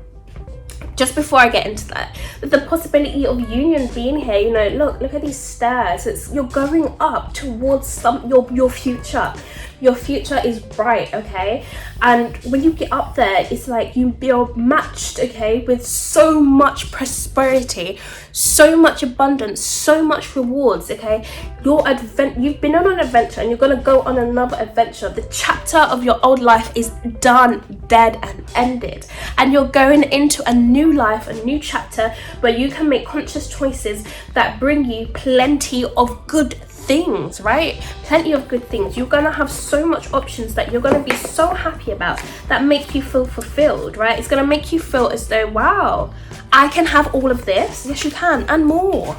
just before I get into that, the possibility of union being here, you know, look at these stairs. You're going up towards your future. Your future is bright, okay? And when you get up there, it's like you're matched, okay, with so much prosperity, so much abundance, so much rewards, okay? You've been on an adventure, and you're gonna go on another adventure. The chapter of your old life is done, dead, and ended, and you're going into a new life, a new chapter where you can make conscious choices that bring you plenty of good things, right? Plenty of good things. You're gonna have so much options that you're gonna be so happy about, that make you feel fulfilled, right? It's gonna make you feel as though, wow, I can have all of this. Yes, you can, and more.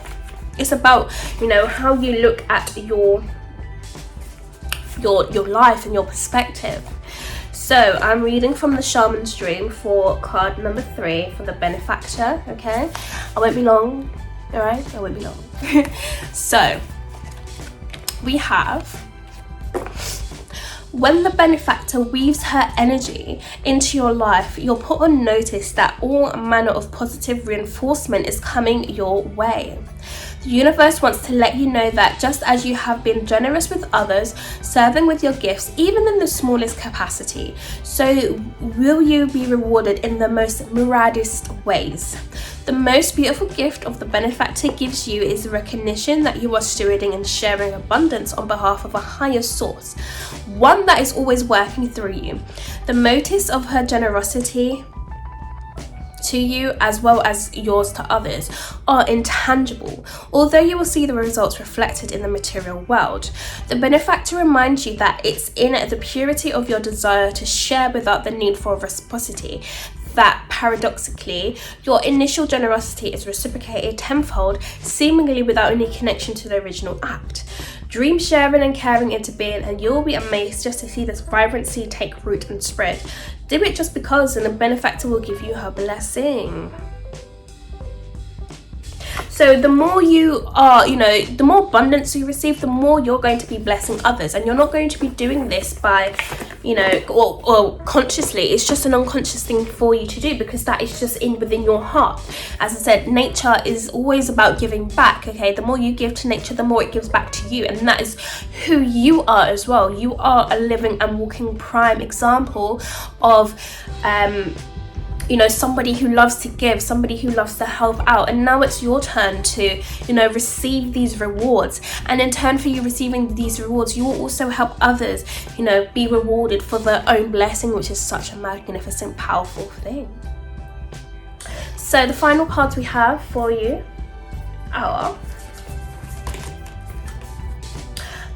It's about, you know, how you look at your life and your perspective. So I'm reading from the Shaman's Dream for card number 3 for the benefactor. Okay, I won't be long. All right, I won't be long. So we have, when the benefactor weaves her energy into your life, you're put on notice that all manner of positive reinforcement is coming your way. The universe wants to let you know that just as you have been generous with others, serving with your gifts, even in the smallest capacity, so will you be rewarded in the most miraculous ways. The most beautiful gift of the benefactor gives you is the recognition that you are stewarding and sharing abundance on behalf of a higher source, one that is always working through you. The motives of her generosity to you, as well as yours to others, are intangible, although you will see the results reflected in the material world. The benefactor reminds you that it's in the purity of your desire to share without the need for reciprocity that, paradoxically, your initial generosity is reciprocated tenfold, seemingly without any connection to the original act. Dream sharing and caring into being, and you'll be amazed just to see this vibrancy take root and spread. Do it just because, and the benefactor will give you her blessing. So the more you are, you know, the more abundance you receive, the more you're going to be blessing others. And you're not going to be doing this by, you know, or consciously. It's just an unconscious thing for you to do, because that is just within your heart. As I said, nature is always about giving back, okay? The more you give to nature, the more it gives back to you. And that is who you are as well. You are a living and walking prime example of you know, somebody who loves to give, somebody who loves to help out. And now it's your turn to, you know, receive these rewards. And in turn for you receiving these rewards, you will also help others, you know, be rewarded for their own blessing, which is such a magnificent, powerful thing. So the final cards we have for you are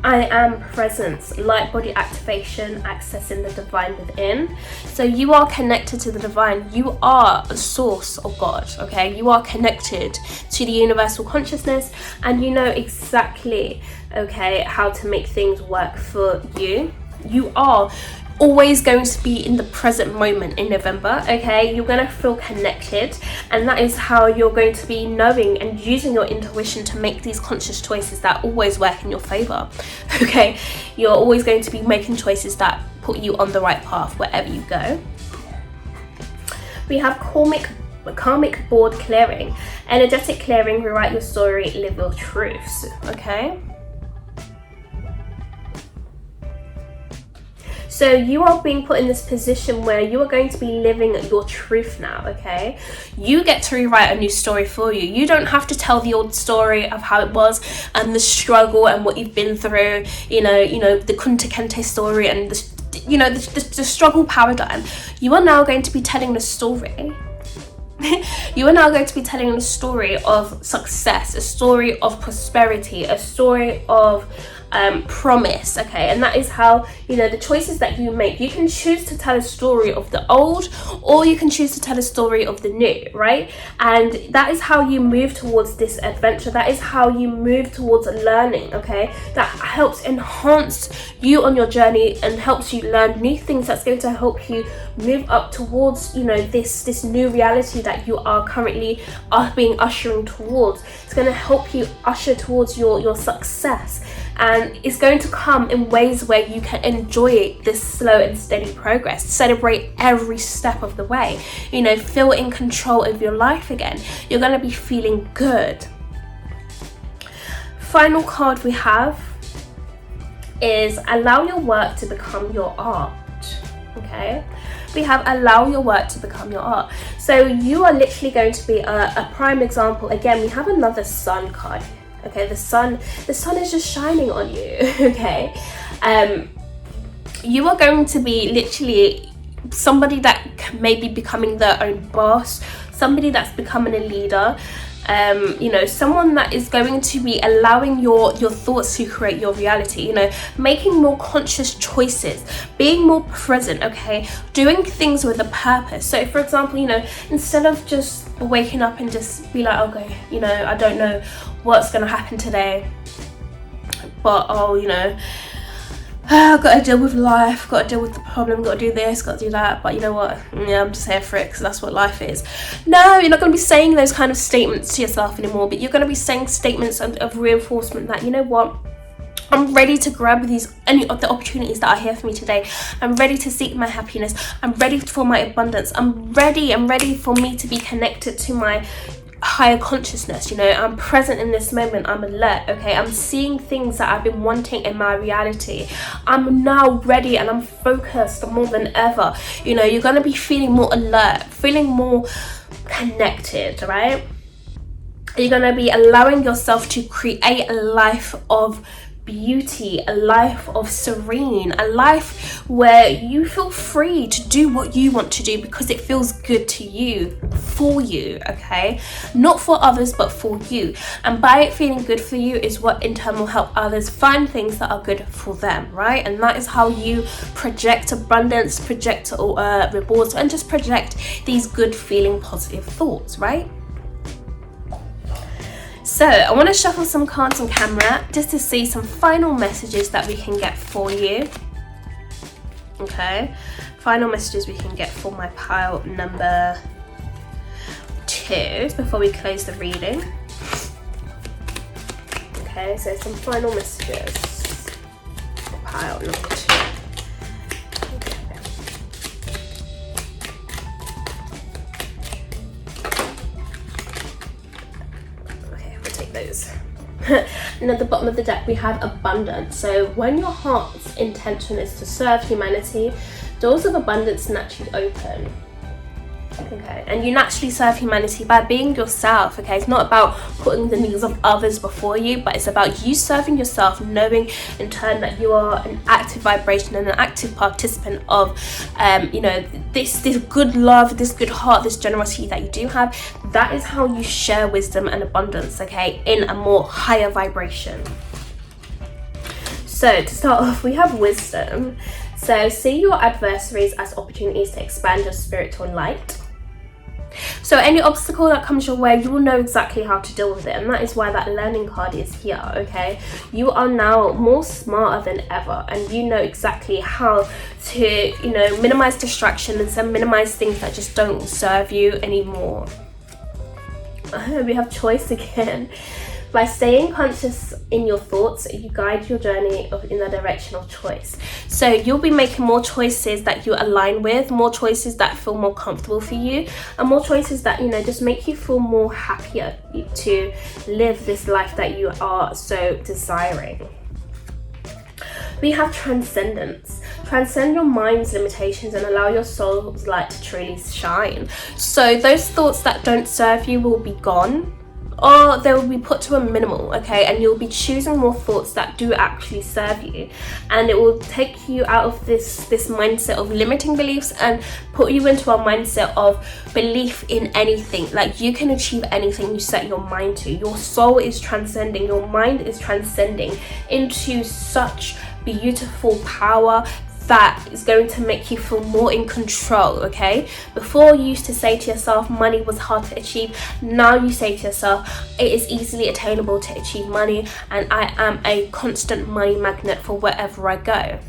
I am presence, light body activation, accessing the divine within. So you are connected to the divine. You are a source of God, okay? You are connected to the universal consciousness, and you know exactly, okay, how to make things work for you. You are always going to be in the present moment in November, okay? You're going to feel connected, and that is how you're going to be knowing and using your intuition to make these conscious choices that always work in your favor, okay? You're always going to be making choices that put you on the right path wherever you go. We have karmic board clearing, energetic clearing, rewrite your story, live your truths, okay? So you are being put in this position where you are going to be living your truth now, okay? You get to rewrite a new story for you. You don't have to tell the old story of how it was and the struggle and what you've been through, you know, the Kunta Kinte story and the struggle paradigm. You are now going to be telling the story. You are now going to be telling a story of success, a story of prosperity, a story of promise, okay? And that is how, you know, the choices that you make, you can choose to tell a story of the old, or you can choose to tell a story of the new, right? And that is how you move towards this adventure. That is how you move towards learning, okay? That helps enhance you on your journey and helps you learn new things. That's going to help you move up towards, you know, this new reality that you are currently being ushering towards. It's going to help you usher towards your success, and it's going to come in ways where you can enjoy this slow and steady progress, celebrate every step of the way, you know, feel in control of your life again. You're going to be feeling good. Final card we have is allow your work to become your art, okay? We have allow your work to become your art. So you are literally going to be a prime example. Again, we have another sun card. Okay, the sun is just shining on you, okay? You are going to be literally somebody that may be becoming their own boss, somebody that's becoming a leader, you know, someone that is going to be allowing your thoughts to create your reality, you know, making more conscious choices, being more present, okay, doing things with a purpose. So for example, you know, instead of just waking up and just be like, okay, you know, I don't know what's gonna happen today, but oh, you know, I've got to deal with life, got to deal with the problem, got to do this, got to do that, but you know what, yeah, I'm just here for it because that's what life is. No, you're not going to be saying those kind of statements to yourself anymore, but you're going to be saying statements of reinforcement that, you know what, I'm ready to grab any of the opportunities that are here for me today. I'm ready to seek my happiness. I'm ready for my abundance. I'm ready for me to be connected to my higher consciousness. You know, I'm present in this moment. I'm alert, okay? I'm seeing things that I've been wanting in my reality. I'm now ready and I'm focused more than ever. You know, you're going to be feeling more alert, feeling more connected, right? You're going to be allowing yourself to create a life of beauty, a life of serene, a life where you feel free to do what you want to do because it feels good to you, for you, okay? Not for others, but for you. And by it feeling good for you is what in turn will help others find things that are good for them, right? And that is how you project abundance, project rewards, and just project these good feeling positive thoughts, right? So I want to shuffle some cards on camera just to see some final messages that we can get for you. Okay, final messages we can get for my pile number 2 before we close the reading. Okay, so some final messages for pile number 2. Those. And at the bottom of the deck we have abundance. So when your heart's intention is to serve humanity, doors of abundance naturally open. Okay, and you naturally serve humanity by being yourself. Okay, it's not about putting the needs of others before you, but it's about you serving yourself, knowing in turn that you are an active vibration and an active participant of you know, this good love, this good heart, this generosity that you do have. That is how you share wisdom and abundance, okay, in a more higher vibration. So to start off, we have wisdom. So see your adversaries as opportunities to expand your spiritual light. So any obstacle that comes your way, you will know exactly how to deal with it, and that is why that learning card is here, okay? You are now more smarter than ever, and you know exactly how to, you know, minimize distractions and minimize things that just don't serve you anymore. We have choice again. By staying conscious in your thoughts, you guide your journey in the direction of choice. So you'll be making more choices that you align with, more choices that feel more comfortable for you, and more choices that, you know, just make you feel more happier to live this life that you are so desiring. We have transcendence. Transcend your mind's limitations and allow your soul's light to truly shine. So those thoughts that don't serve you will be gone, or they will be put to a minimal, okay? And you'll be choosing more thoughts that do actually serve you, and it will take you out of this mindset of limiting beliefs and put you into a mindset of belief in anything. Like, you can achieve anything you set your mind to. Your soul is transcending, your mind is transcending into such beautiful power that is going to make you feel more in control, okay? Before, you used to say to yourself money was hard to achieve. Now you say to yourself it is easily attainable to achieve money, and I am a constant money magnet for wherever I go.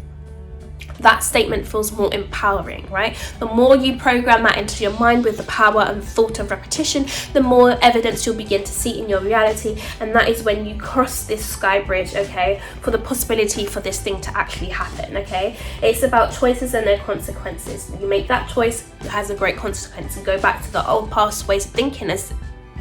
That statement feels more empowering, right? The more you program that into your mind with the power and thought of repetition, the more evidence you'll begin to see in your reality, and that is when you cross this sky bridge, okay, for the possibility for this thing to actually happen, okay? It's about choices and their consequences. You make that choice, it has a great consequence. And go back to the old past ways of thinking, as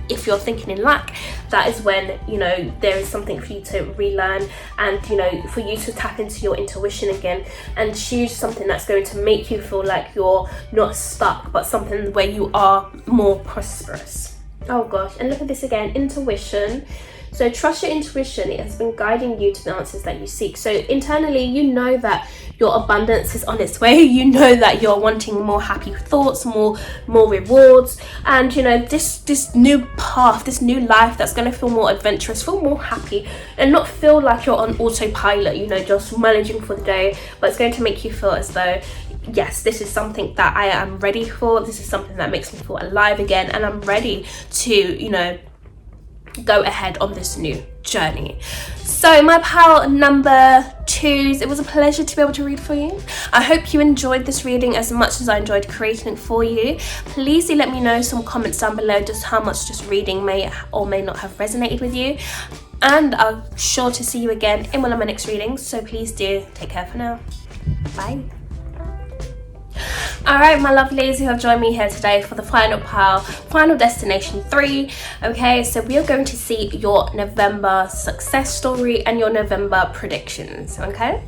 if you're thinking in lack, that is when, you know, there is something for you to relearn, and, you know, for you to tap into your intuition again and choose something that's going to make you feel like you're not stuck, but something where you are more prosperous. Oh gosh, and look at this again, intuition. So trust your intuition. It has been guiding you to the answers that you seek. So internally, you know that your abundance is on its way. You know that you're wanting more happy thoughts, more rewards, and you know this new path, this new life that's going to feel more adventurous, feel more happy, and not feel like you're on autopilot, you know, just managing for the day. But it's going to make you feel as though, yes, this is something that I am ready for. This is something that makes me feel alive again, and I'm ready to, you know, go ahead on this new journey. So my pile number 2s, it was a pleasure to be able to read for you. I hope you enjoyed this reading as much as I enjoyed creating it for you. Please do let me know some comments down below just how much this reading may or may not have resonated with you, and I'm sure to see you again in one of my next readings. So please do take care for now. Bye. Alright, my lovelies who have joined me here today for the final pile, final destination 3. Okay, so we are going to see your November success story and your November predictions. Okay,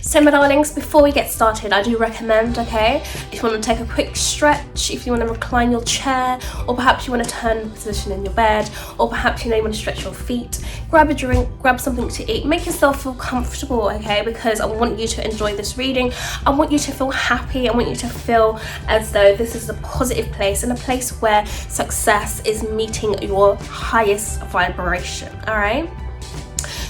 so my darlings, before we get started, I do recommend, okay, if you want to take a quick stretch, if you want to recline your chair, or perhaps you want to turn position in your bed, or perhaps, you know, you want to stretch your feet, grab a drink, grab something to eat, make yourself feel comfortable, okay, because I want you to enjoy this reading. I want you to feel happy. I want you to feel as though this is a positive place, and a place where success is meeting your highest vibration. All right,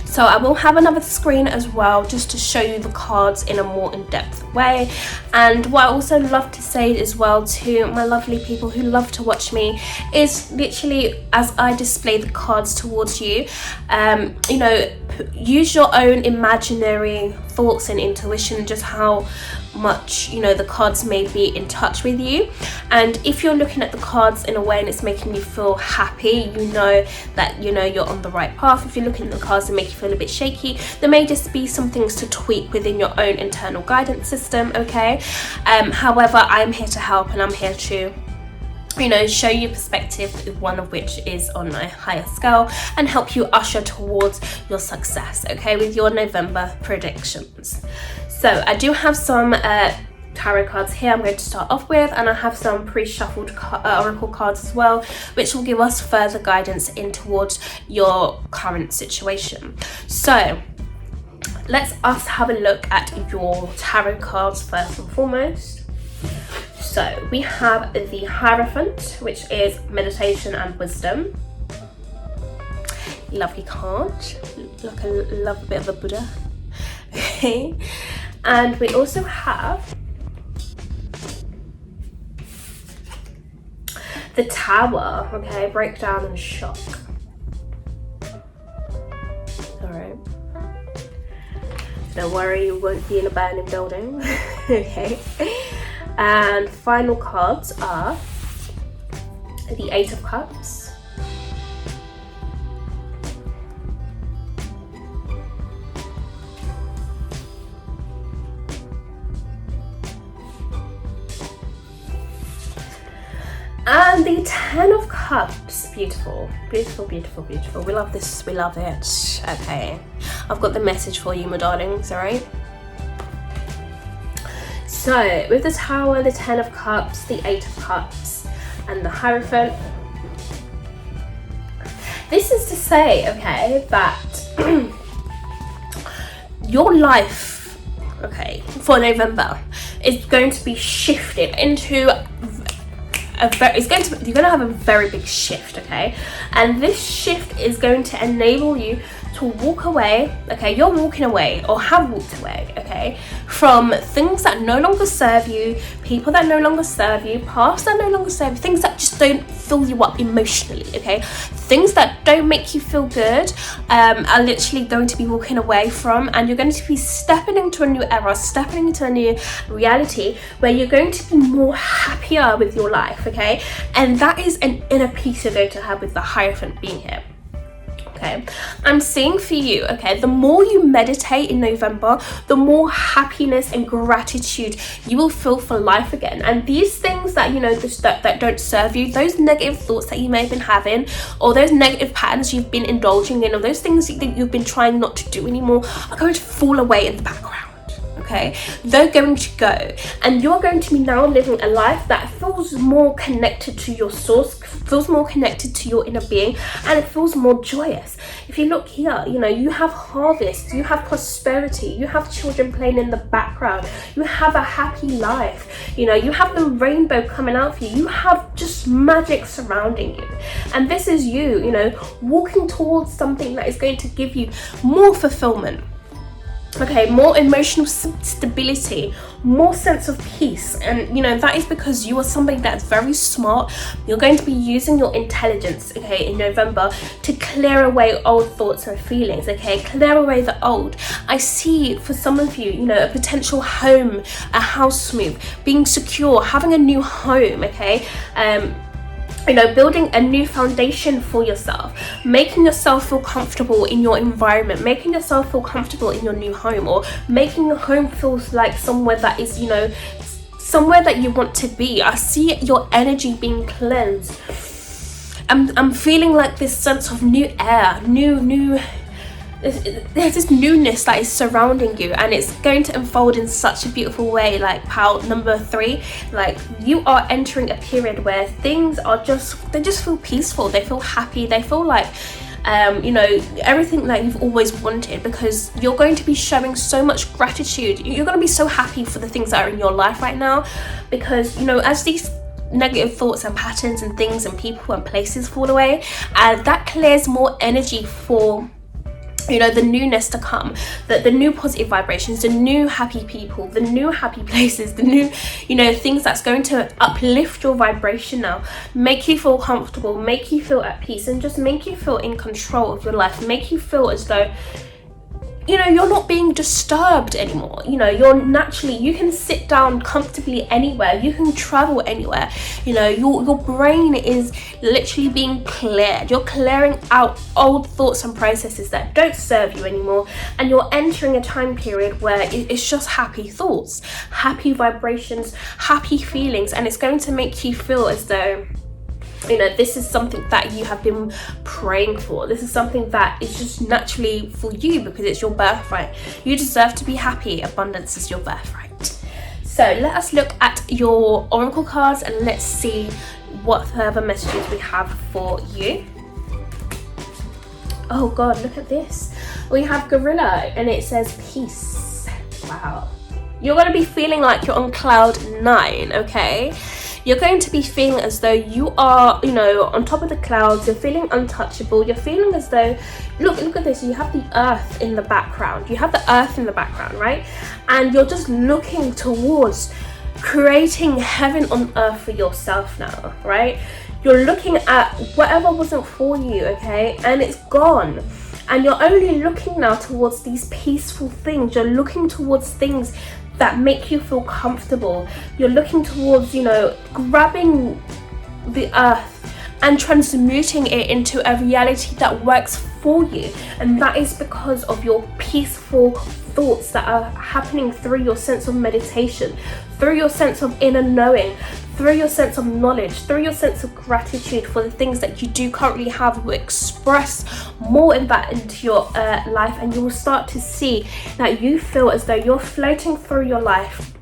so I will have another screen as well, just to show you the cards in a more in-depth way. And what I also love to say as well to my lovely people who love to watch me is literally, as I display the cards towards you, you know, use your own imaginary thoughts and intuition, just how much, you know, the cards may be in touch with you. And if you're looking at the cards in a way and it's making you feel happy, you know that, you know, you're on the right path. If you're looking at the cards and make you feel a bit shaky, there may just be some things to tweak within your own internal guidance system. Okay, however, I'm here to help, and I'm here to, you know, show you perspective, one of which is on a higher scale, and help you usher towards your success, okay, with your November predictions. So I do have some tarot cards here I'm going to start off with, and I have some pre-shuffled oracle cards as well, which will give us further guidance in towards your current situation. So let's us have a look at your tarot cards first and foremost. So we have the Hierophant, which is meditation and wisdom. Lovely card. Look, I love a bit of a Buddha. Okay, and we also have the Tower. Okay, breakdown and shock. All right. Don't worry, you won't be in a burning building. Okay. And final cards are the Eight of Cups, and the Ten of Cups. Beautiful, beautiful, beautiful, beautiful. We love this, we love it. Okay, I've got the message for you, my darlings, all right? So with the Tower, the Ten of Cups, the Eight of Cups, and the Hierophant, this is to say, okay, that your life, okay, for November is going to be shifted into you're going to have a very big shift, okay, and this shift is going to enable you to walk away, okay, you're walking away or have walked away, okay, from things that no longer serve you, people that no longer serve you, past that no longer serve you, things that just don't fill you up emotionally, okay, things that don't make you feel good, are literally going to be walking away from, and you're going to be stepping into a new era, stepping into a new reality where you're going to be more happier with your life, okay, and that is an inner peace you're going to have with the Hierophant being here. Okay, I'm seeing for you, okay, the more you meditate in November, the more happiness and gratitude you will feel for life again. And these things that, you know, that don't serve you, those negative thoughts that you may have been having, or those negative patterns you've been indulging in, or those things that you've been trying not to do anymore, are going to fall away in the background. Okay, they're going to go, and you're going to be now living a life that feels more connected to your source, feels more connected to your inner being, and it feels more joyous. If you look here, you know, you have harvest, you have prosperity, you have children playing in the background, you have a happy life, you know, you have the rainbow coming out for you, you have just magic surrounding you. And this is you know, walking towards something that is going to give you more fulfillment, okay, more emotional stability, more sense of peace. And you know, that is because you are somebody that's very smart. You're going to be using your intelligence, okay, in November to clear away old thoughts and feelings, okay, clear away the old. I see for some of you, you know, a potential home, a house move, being secure, having a new home, okay, you know, building a new foundation for yourself, making yourself feel comfortable in your environment, making yourself feel comfortable in your new home, or making your home feel like somewhere that is, you know, somewhere that you want to be. I see your energy being cleansed. I'm feeling like this sense of new air, there's this newness that is surrounding you, and it's going to unfold in such a beautiful way. Like pile number 3, like you are entering a period where things are they just feel peaceful, they feel happy, they feel like you know, everything that you've always wanted, because you're going to be showing so much gratitude. You're going to be so happy for the things that are in your life right now, because you know, as these negative thoughts and patterns and things and people and places fall away, that clears more energy for, you know, the newness to come, the new positive vibrations, the new happy people, the new happy places, the new, you know, things that's going to uplift your vibration now, make you feel comfortable, make you feel at peace, and just make you feel in control of your life, make you feel as though, you know, you're not being disturbed anymore. You know, you can sit down comfortably anywhere, you can travel anywhere. You know, your brain is literally being cleared. You're clearing out old thoughts and processes that don't serve you anymore, and you're entering a time period where it's just happy thoughts, happy vibrations, happy feelings, and it's going to make you feel as though, you know, this is something that you have been praying for. This is something that is just naturally for you, because it's your birthright. You deserve to be happy. Abundance is your birthright. So let us look at your oracle cards and let's see what further messages we have for you. Oh God, look at this. We have Gorilla and it says peace. Wow. You're going to be feeling like you're on cloud 9, okay? You're going to be feeling as though you are, you know, on top of the clouds. You're feeling untouchable. You're feeling as though, look at this. You have the earth in the background. You have the earth in the background, right? And you're just looking towards creating heaven on earth for yourself now, right? You're looking at whatever wasn't for you, okay? And it's gone. And you're only looking now towards these peaceful things. You're looking towards things that make you feel comfortable. You're looking towards, you know, grabbing the earth and transmuting it into a reality that works for you. And that is because of your peaceful thoughts that are happening through your sense of meditation, through your sense of inner knowing, through your sense of knowledge, through your sense of gratitude for the things that you do currently have. You will express more in that into your life, and you will start to see that you feel as though you're floating through your life,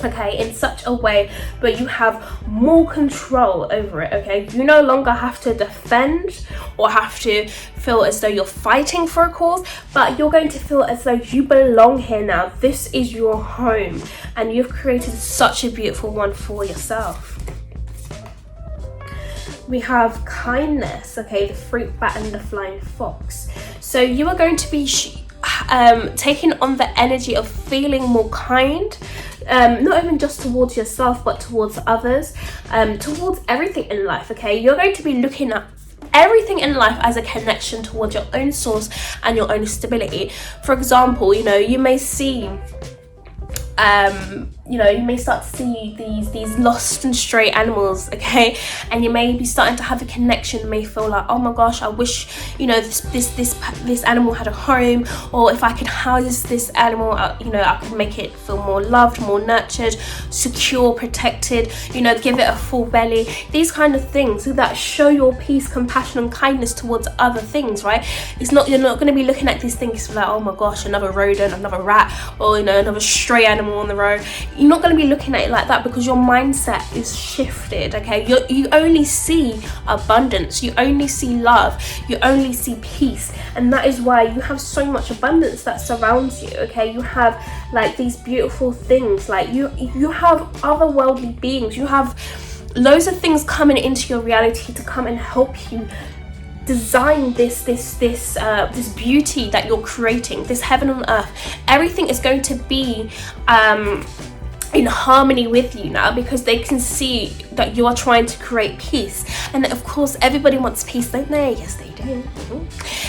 okay, in such a way where you have more control over it, okay? You no longer have to defend or have to feel as though you're fighting for a cause, but you're going to feel as though you belong here now. This is your home, and you've created such a beautiful one for yourself. We have kindness, okay, the fruit bat and the flying fox. So you are going to be taking on the energy of feeling more kind, not even just towards yourself but towards others, towards everything in life, okay? You're going to be looking at everything in life as a connection towards your own source and your own stability. For example, you know, you may see you know, you may start to see these lost and stray animals, okay, and you may be starting to have a connection. You may feel like, oh my gosh, I wish, you know, this animal had a home, or if I could house this animal, you know, I could make it feel more loved, more nurtured, secure, protected, you know, give it a full belly. These kind of things that show your peace, compassion and kindness towards other things, right? You're not going to be looking at these things like, oh my gosh, another rodent, another rat, or, you know, another stray animal on the road. you're not going to be looking at it like that, because your mindset is shifted. Okay, you only see abundance, you only see love, you only see peace, and that is why you have so much abundance that surrounds you. Okay, you have like these beautiful things, like you have otherworldly beings, you have loads of things coming into your reality to come and help you design this beauty that you're creating, this heaven on earth. Everything is going to be in harmony with you now, because they can see that you are trying to create peace. And of course, everybody wants peace, don't they? Yes, they do.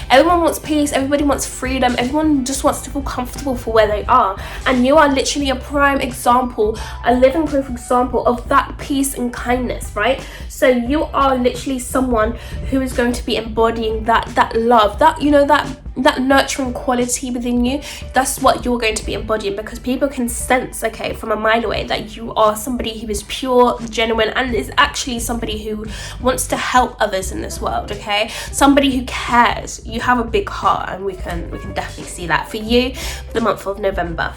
Everyone wants peace, everybody wants freedom, everyone just wants to feel comfortable for where they are. And you are literally a prime example, a living proof example of that peace and kindness, right? So you are literally someone who is going to be embodying that love, that, you know, that nurturing quality within you. That's what you're going to be embodying, because people can sense, okay, from a mile away, that you are somebody who is pure, genuine, and is actually somebody who wants to help others in this world. Okay, somebody who cares. You have a big heart, and we can definitely see that for you for the month of November.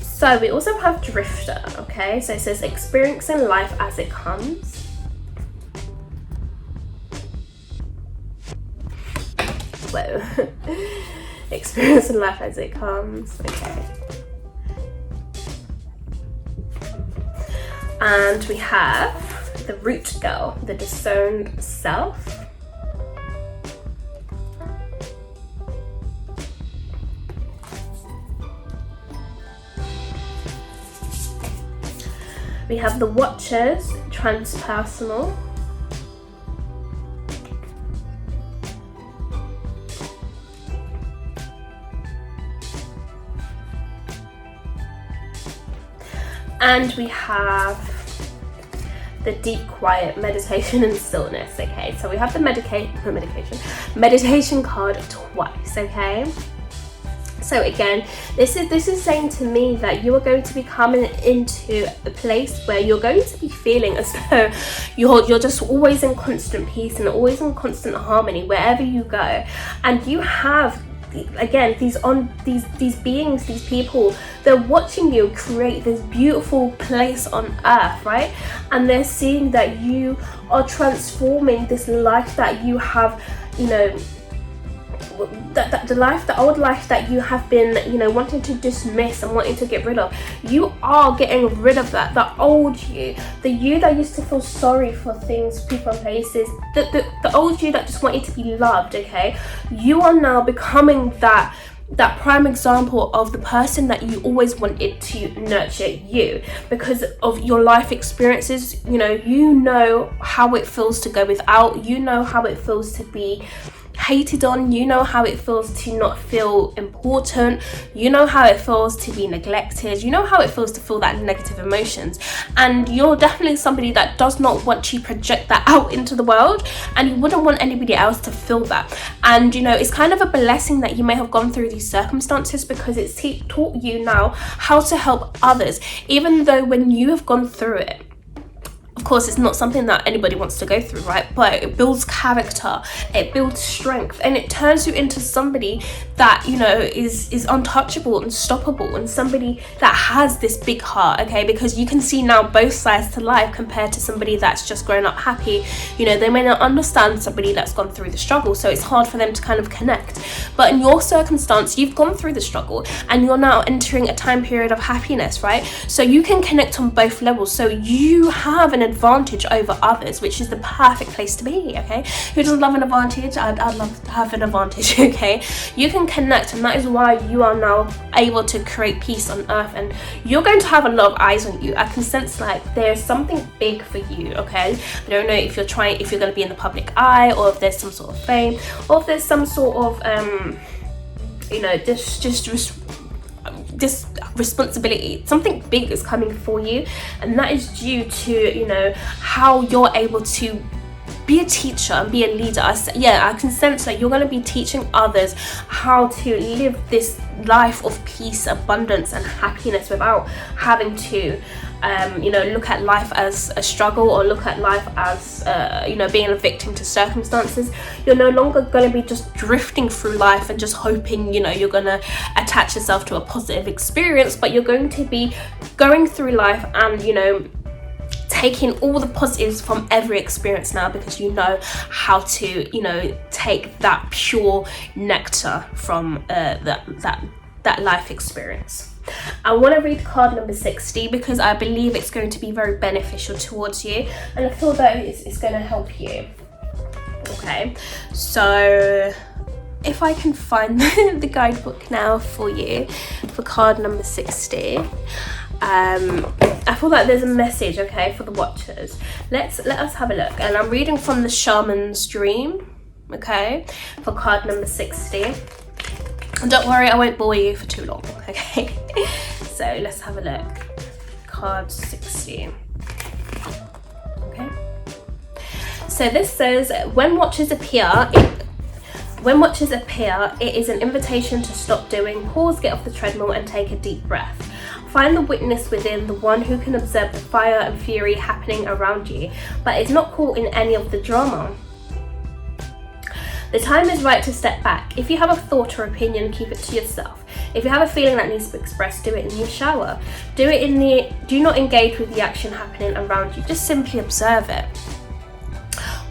So we also have Drifter. Okay, so it says experiencing life as it comes. Whoa. Experiencing life as it comes. Okay. And we have the Root Girl, the disowned self. We have the Watchers, transpersonal. And we have the deep quiet, meditation and stillness. Okay, so we have the meditation card twice. Okay, so again, this is saying to me that you are going to be coming into a place where you're going to be feeling as though you're just always in constant peace and always in constant harmony wherever you go. And you have, again, these beings, these people, they're watching you create this beautiful place on earth, right? And they're seeing that you are transforming this life that you have, you know, the old life that you have been, you know, wanting to dismiss and wanting to get rid of. You are getting rid of that, the old you, the you that used to feel sorry for things, people and places, the old you that just wanted to be loved. Okay, you are now becoming that prime example of the person that you always wanted to nurture you, because of your life experiences. You know how it feels to go without, you know how it feels to be hated on, you know how it feels to not feel important, you know how it feels to be neglected, you know how it feels to feel that negative emotions. And you're definitely somebody that does not want to project that out into the world, and you wouldn't want anybody else to feel that. And it's kind of a blessing that you may have gone through these circumstances, because it's taught you now how to help others, even though when you have gone through it, of course, it's not something that anybody wants to go through, right? But it builds character, it builds strength, and it turns you into somebody that, is untouchable, unstoppable, and somebody that has this big heart, okay? Because you can see now both sides to life compared to somebody that's just grown up happy. They may not understand somebody that's gone through the struggle, so it's hard for them to kind of connect. But in your circumstance, you've gone through the struggle, and you're now entering a time period of happiness, right? So you can connect on both levels. So you have an advantage over others, which is the perfect place to be. Okay, who doesn't love an advantage? I'd love to have an advantage. Okay, you can connect, and that is why you are now able to create peace on earth, and you're going to have a lot of eyes on you. I can sense like there's something big for you. Okay, I don't know if you're going to be in the public eye, or if there's some sort of fame, or if there's some sort of this responsibility. Something big is coming for you, and that is due to how you're able to be a teacher and be a leader. I can sense that you're going to be teaching others how to live this life of peace, abundance and happiness without having to you know, look at life as a struggle, or look at life as you know, being a victim to circumstances. You're no longer going to be just drifting through life and just hoping, you know, you're going to attach yourself to a positive experience, but you're going to be going through life and, you know, taking all the positives from every experience now, because you know how to, you know, take that pure nectar from that life experience. I want to read card number 60 because I believe it's going to be very beneficial towards you, and I feel that it's going to help you. Okay, so if I can find the guidebook now for you for card number 60. I feel like there's a message, okay, for the watchers. Let us have a look, and I'm reading from the Shaman's Dream, okay, for card number 60. And don't worry, I won't bore you for too long, okay. So let's have a look. Card 60. Okay. So this says, when watchers appear, it is an invitation to stop doing, pause, get off the treadmill and take a deep breath. Find the witness within, the one who can observe the fire and fury happening around you, but is not caught in any of the drama. The time is right to step back. If you have a thought or opinion, keep it to yourself. If you have a feeling that needs to be expressed, do it in your shower. Do not engage with the action happening around you, just simply observe it.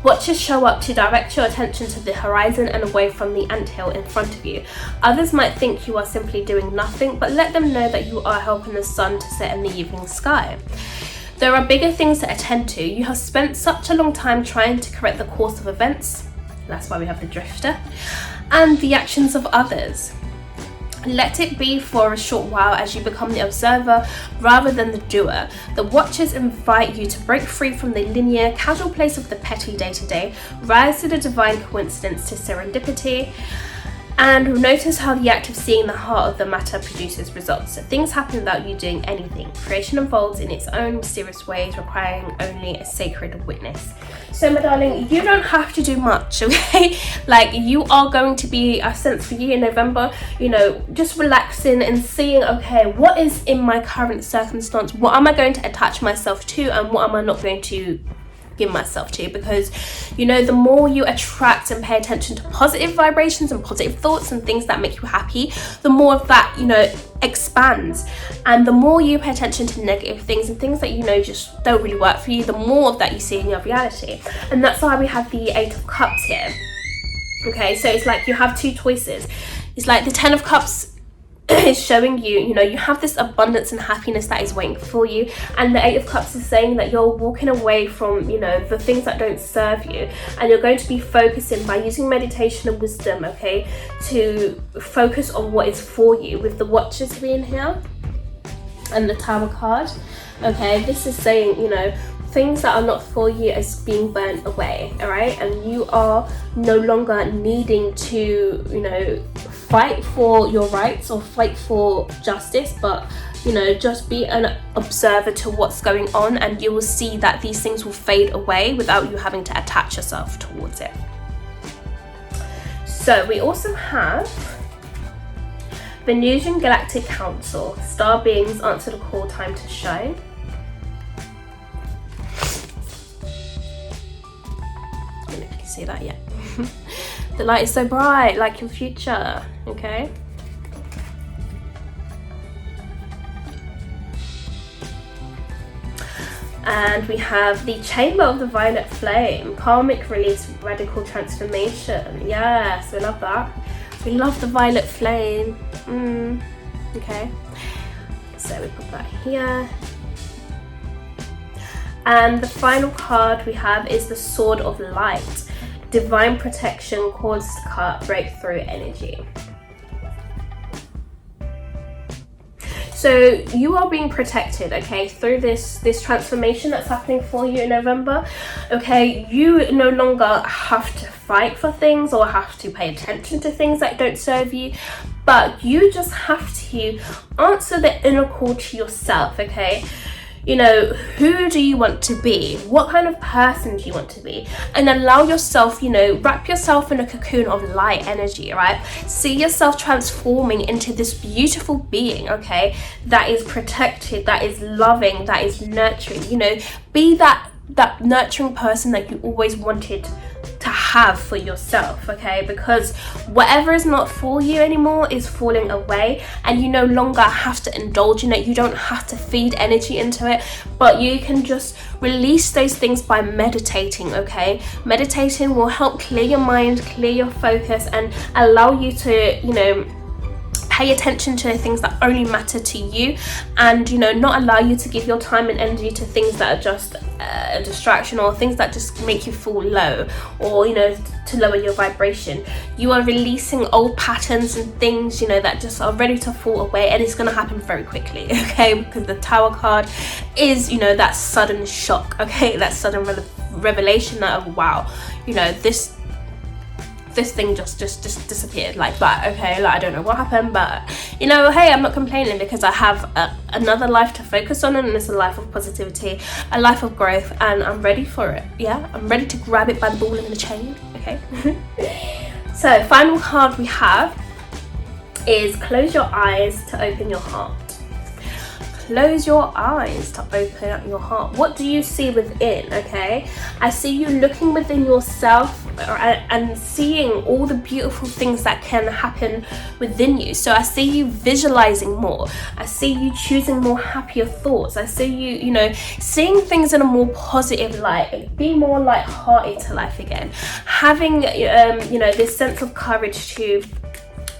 Watchers show up to direct your attention to the horizon and away from the anthill in front of you. Others might think you are simply doing nothing, but let them know that you are helping the sun to set in the evening sky. There are bigger things to attend to. You have spent such a long time trying to correct the course of events, that's why we have the drifter, and the actions of others. Let it be for a short while as you become the observer rather than the doer. The watchers invite you to break free from the linear, casual place of the petty day-to-day, rise to the divine coincidence, to serendipity, and notice how the act of seeing the heart of the matter produces results. So things happen without you doing anything. Creation unfolds in its own mysterious ways, requiring only a sacred witness. So my darling, you don't have to do much, okay? Like, you are going to be, I sense for you in November, you know, just relaxing and seeing, okay, what is in my current circumstance? What am I going to attach myself to, and what am I not going to give myself to? Because, you know, the more you attract and pay attention to positive vibrations and positive thoughts and things that make you happy, the more of that, you know, expands. And the more you pay attention to negative things and things that, you know, just don't really work for you, the more of that you see in your reality. And that's why we have the 8 of Cups here. Okay, so it's like you have two choices. It's like the 10 of Cups is showing you, you know, you have this abundance and happiness that is waiting for you, and the 8 of Cups is saying that you're walking away from, you know, the things that don't serve you, and you're going to be focusing by using meditation and wisdom, okay, to focus on what is for you, with the Watchers being here and the Tower card. Okay, this is saying, you know, things that are not for you is being burnt away, all right, and you are no longer needing to, you know, fight for your rights or fight for justice, but, you know, just be an observer to what's going on, and you will see that these things will fade away without you having to attach yourself towards it. So we also have Venusian Galactic Council. Star beings, answer the call, time to shine. I don't know if you can see that yet. The light is so bright, like your future, okay? And we have the Chamber of the Violet Flame, karmic release, radical transformation. Yes, we love that. We love the Violet Flame. Okay, so we put that here. And the final card we have is the Sword of Light. Divine protection, cords to cut, breakthrough energy. So you are being protected, okay, through this transformation that's happening for you in November. Okay, you no longer have to fight for things or have to pay attention to things that don't serve you, but you just have to answer the inner call to yourself, okay? you know, who do you want to be? What kind of person do you want to be? And allow yourself, you know, wrap yourself in a cocoon of light energy, right? See yourself transforming into this beautiful being, okay, that is protected, that is loving, that is nurturing. You know, be that nurturing person that you always wanted to have for yourself, okay? Because whatever is not for you anymore is falling away, and you no longer have to indulge in it. You don't have to feed energy into it, but you can just release those things by meditating, okay? Meditating will help clear your mind, clear your focus, and allow you to, you know, pay attention to the things that only matter to you, and, you know, not allow you to give your time and energy to things that are just a distraction, or things that just make you feel low, or, you know, to lower your vibration. You are releasing old patterns and things, you know, that just are ready to fall away, and it's going to happen very quickly, okay? Because the Tower card is, you know, that sudden shock, okay? That sudden revelation that, oh wow, you know, this thing just disappeared like that, okay? Like, I don't know what happened, but, you know, hey, I'm not complaining, because I have another life to focus on, and it's a life of positivity, a life of growth, and I'm ready for it. Yeah, I'm ready to grab it by the ball and the chain, okay? So final card we have is close your eyes to open your heart. Close your eyes to open up your heart. What do you see within? Okay, I see you looking within yourself and seeing all the beautiful things that can happen within you. So I see you visualizing more. I see you choosing more happier thoughts. I see you, you know, seeing things in a more positive light, being more light-hearted to life again, having you know, this sense of courage to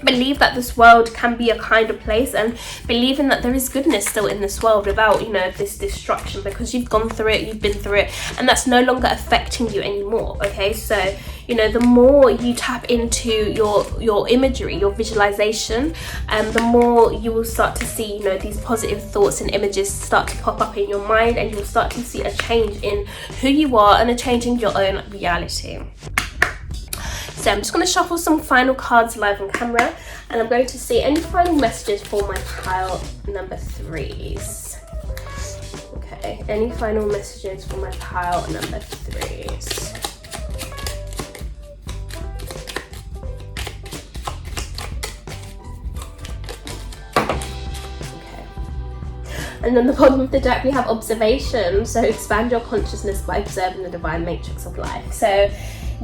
believe that this world can be a kinder place, and believing that there is goodness still in this world without, you know, this destruction, because you've gone through it, you've been through it, and that's no longer affecting you anymore, okay? So, you know, the more you tap into your imagery, your visualization, and the more you will start to see, you know, these positive thoughts and images start to pop up in your mind, and you'll start to see a change in who you are and a change in your own reality. So I'm just going to shuffle some final cards live on camera, and I'm going to see any final messages for my pile number 3s. Okay, any final messages for my pile number 3s. And then the bottom of the deck we have observation. So expand your consciousness by observing the divine matrix of life. So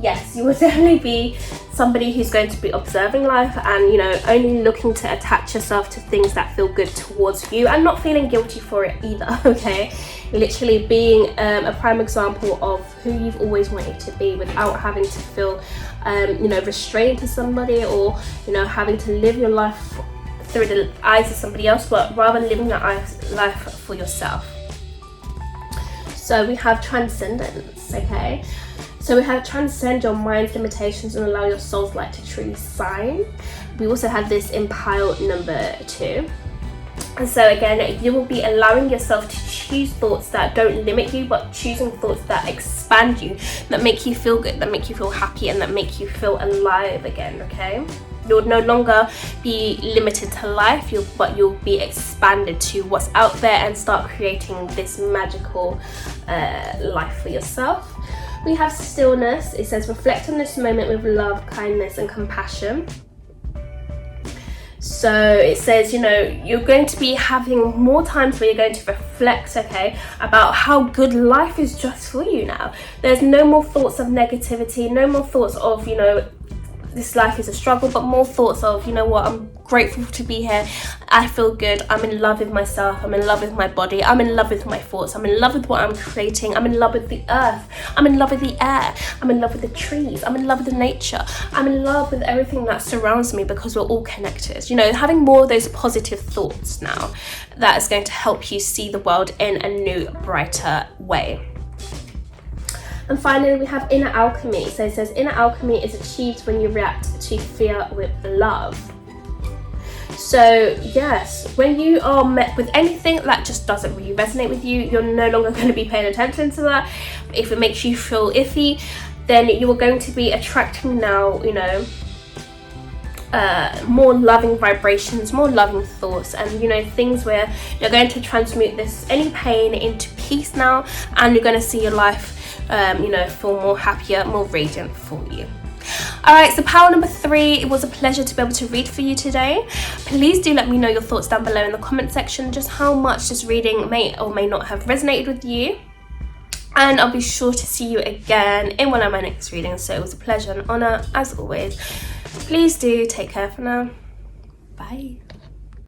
yes, you will definitely be somebody who's going to be observing life, and, you know, only looking to attach yourself to things that feel good towards you, and not feeling guilty for it either, okay? Literally being a prime example of who you've always wanted to be, without having to feel you know, restrained to somebody, or, you know, having to live your life through the eyes of somebody else, but rather living that life for yourself. So we have transcendence, okay? So we have transcend your mind's limitations and allow your soul's light to truly shine. We also have this in pile number 2. And so again, you will be allowing yourself to choose thoughts that don't limit you, but choosing thoughts that expand you, that make you feel good, that make you feel happy, and that make you feel alive again, okay? You'll no longer be limited to life, but you'll be expanded to what's out there, and start creating this magical life for yourself. We have stillness. It says reflect on this moment with love, kindness, and compassion. So it says, you know, you're going to be having more times where you're going to reflect, okay, about how good life is just for you now. There's no more thoughts of negativity, no more thoughts of, you know, this life is a struggle, but more thoughts of, you know what, I'm grateful to be here, I feel good, I'm in love with myself, I'm in love with my body, I'm in love with my thoughts, I'm in love with what I'm creating, I'm in love with the earth, I'm in love with the air, I'm in love with the trees, I'm in love with the nature, I'm in love with everything that surrounds me, because we're all connected. You know, having more of those positive thoughts now, that is going to help you see the world in a new, brighter way. And finally, we have inner alchemy. So it says inner alchemy is achieved when you react to fear with love. So yes, when you are met with anything that just doesn't really resonate with you, you're no longer going to be paying attention to that. If it makes you feel iffy, then you are going to be attracting now, you know, more loving vibrations, more loving thoughts, and you know, things where you're going to transmute any pain into peace now, and you're going to see your life you know, feel more happier, more radiant for you. Alright, so power number 3, it was a pleasure to be able to read for you today. Please do let me know your thoughts down below in the comment section, just how much this reading may or may not have resonated with you. And I'll be sure to see you again in one of my next readings. So it was a pleasure and honour as always. Please do take care for now. Bye.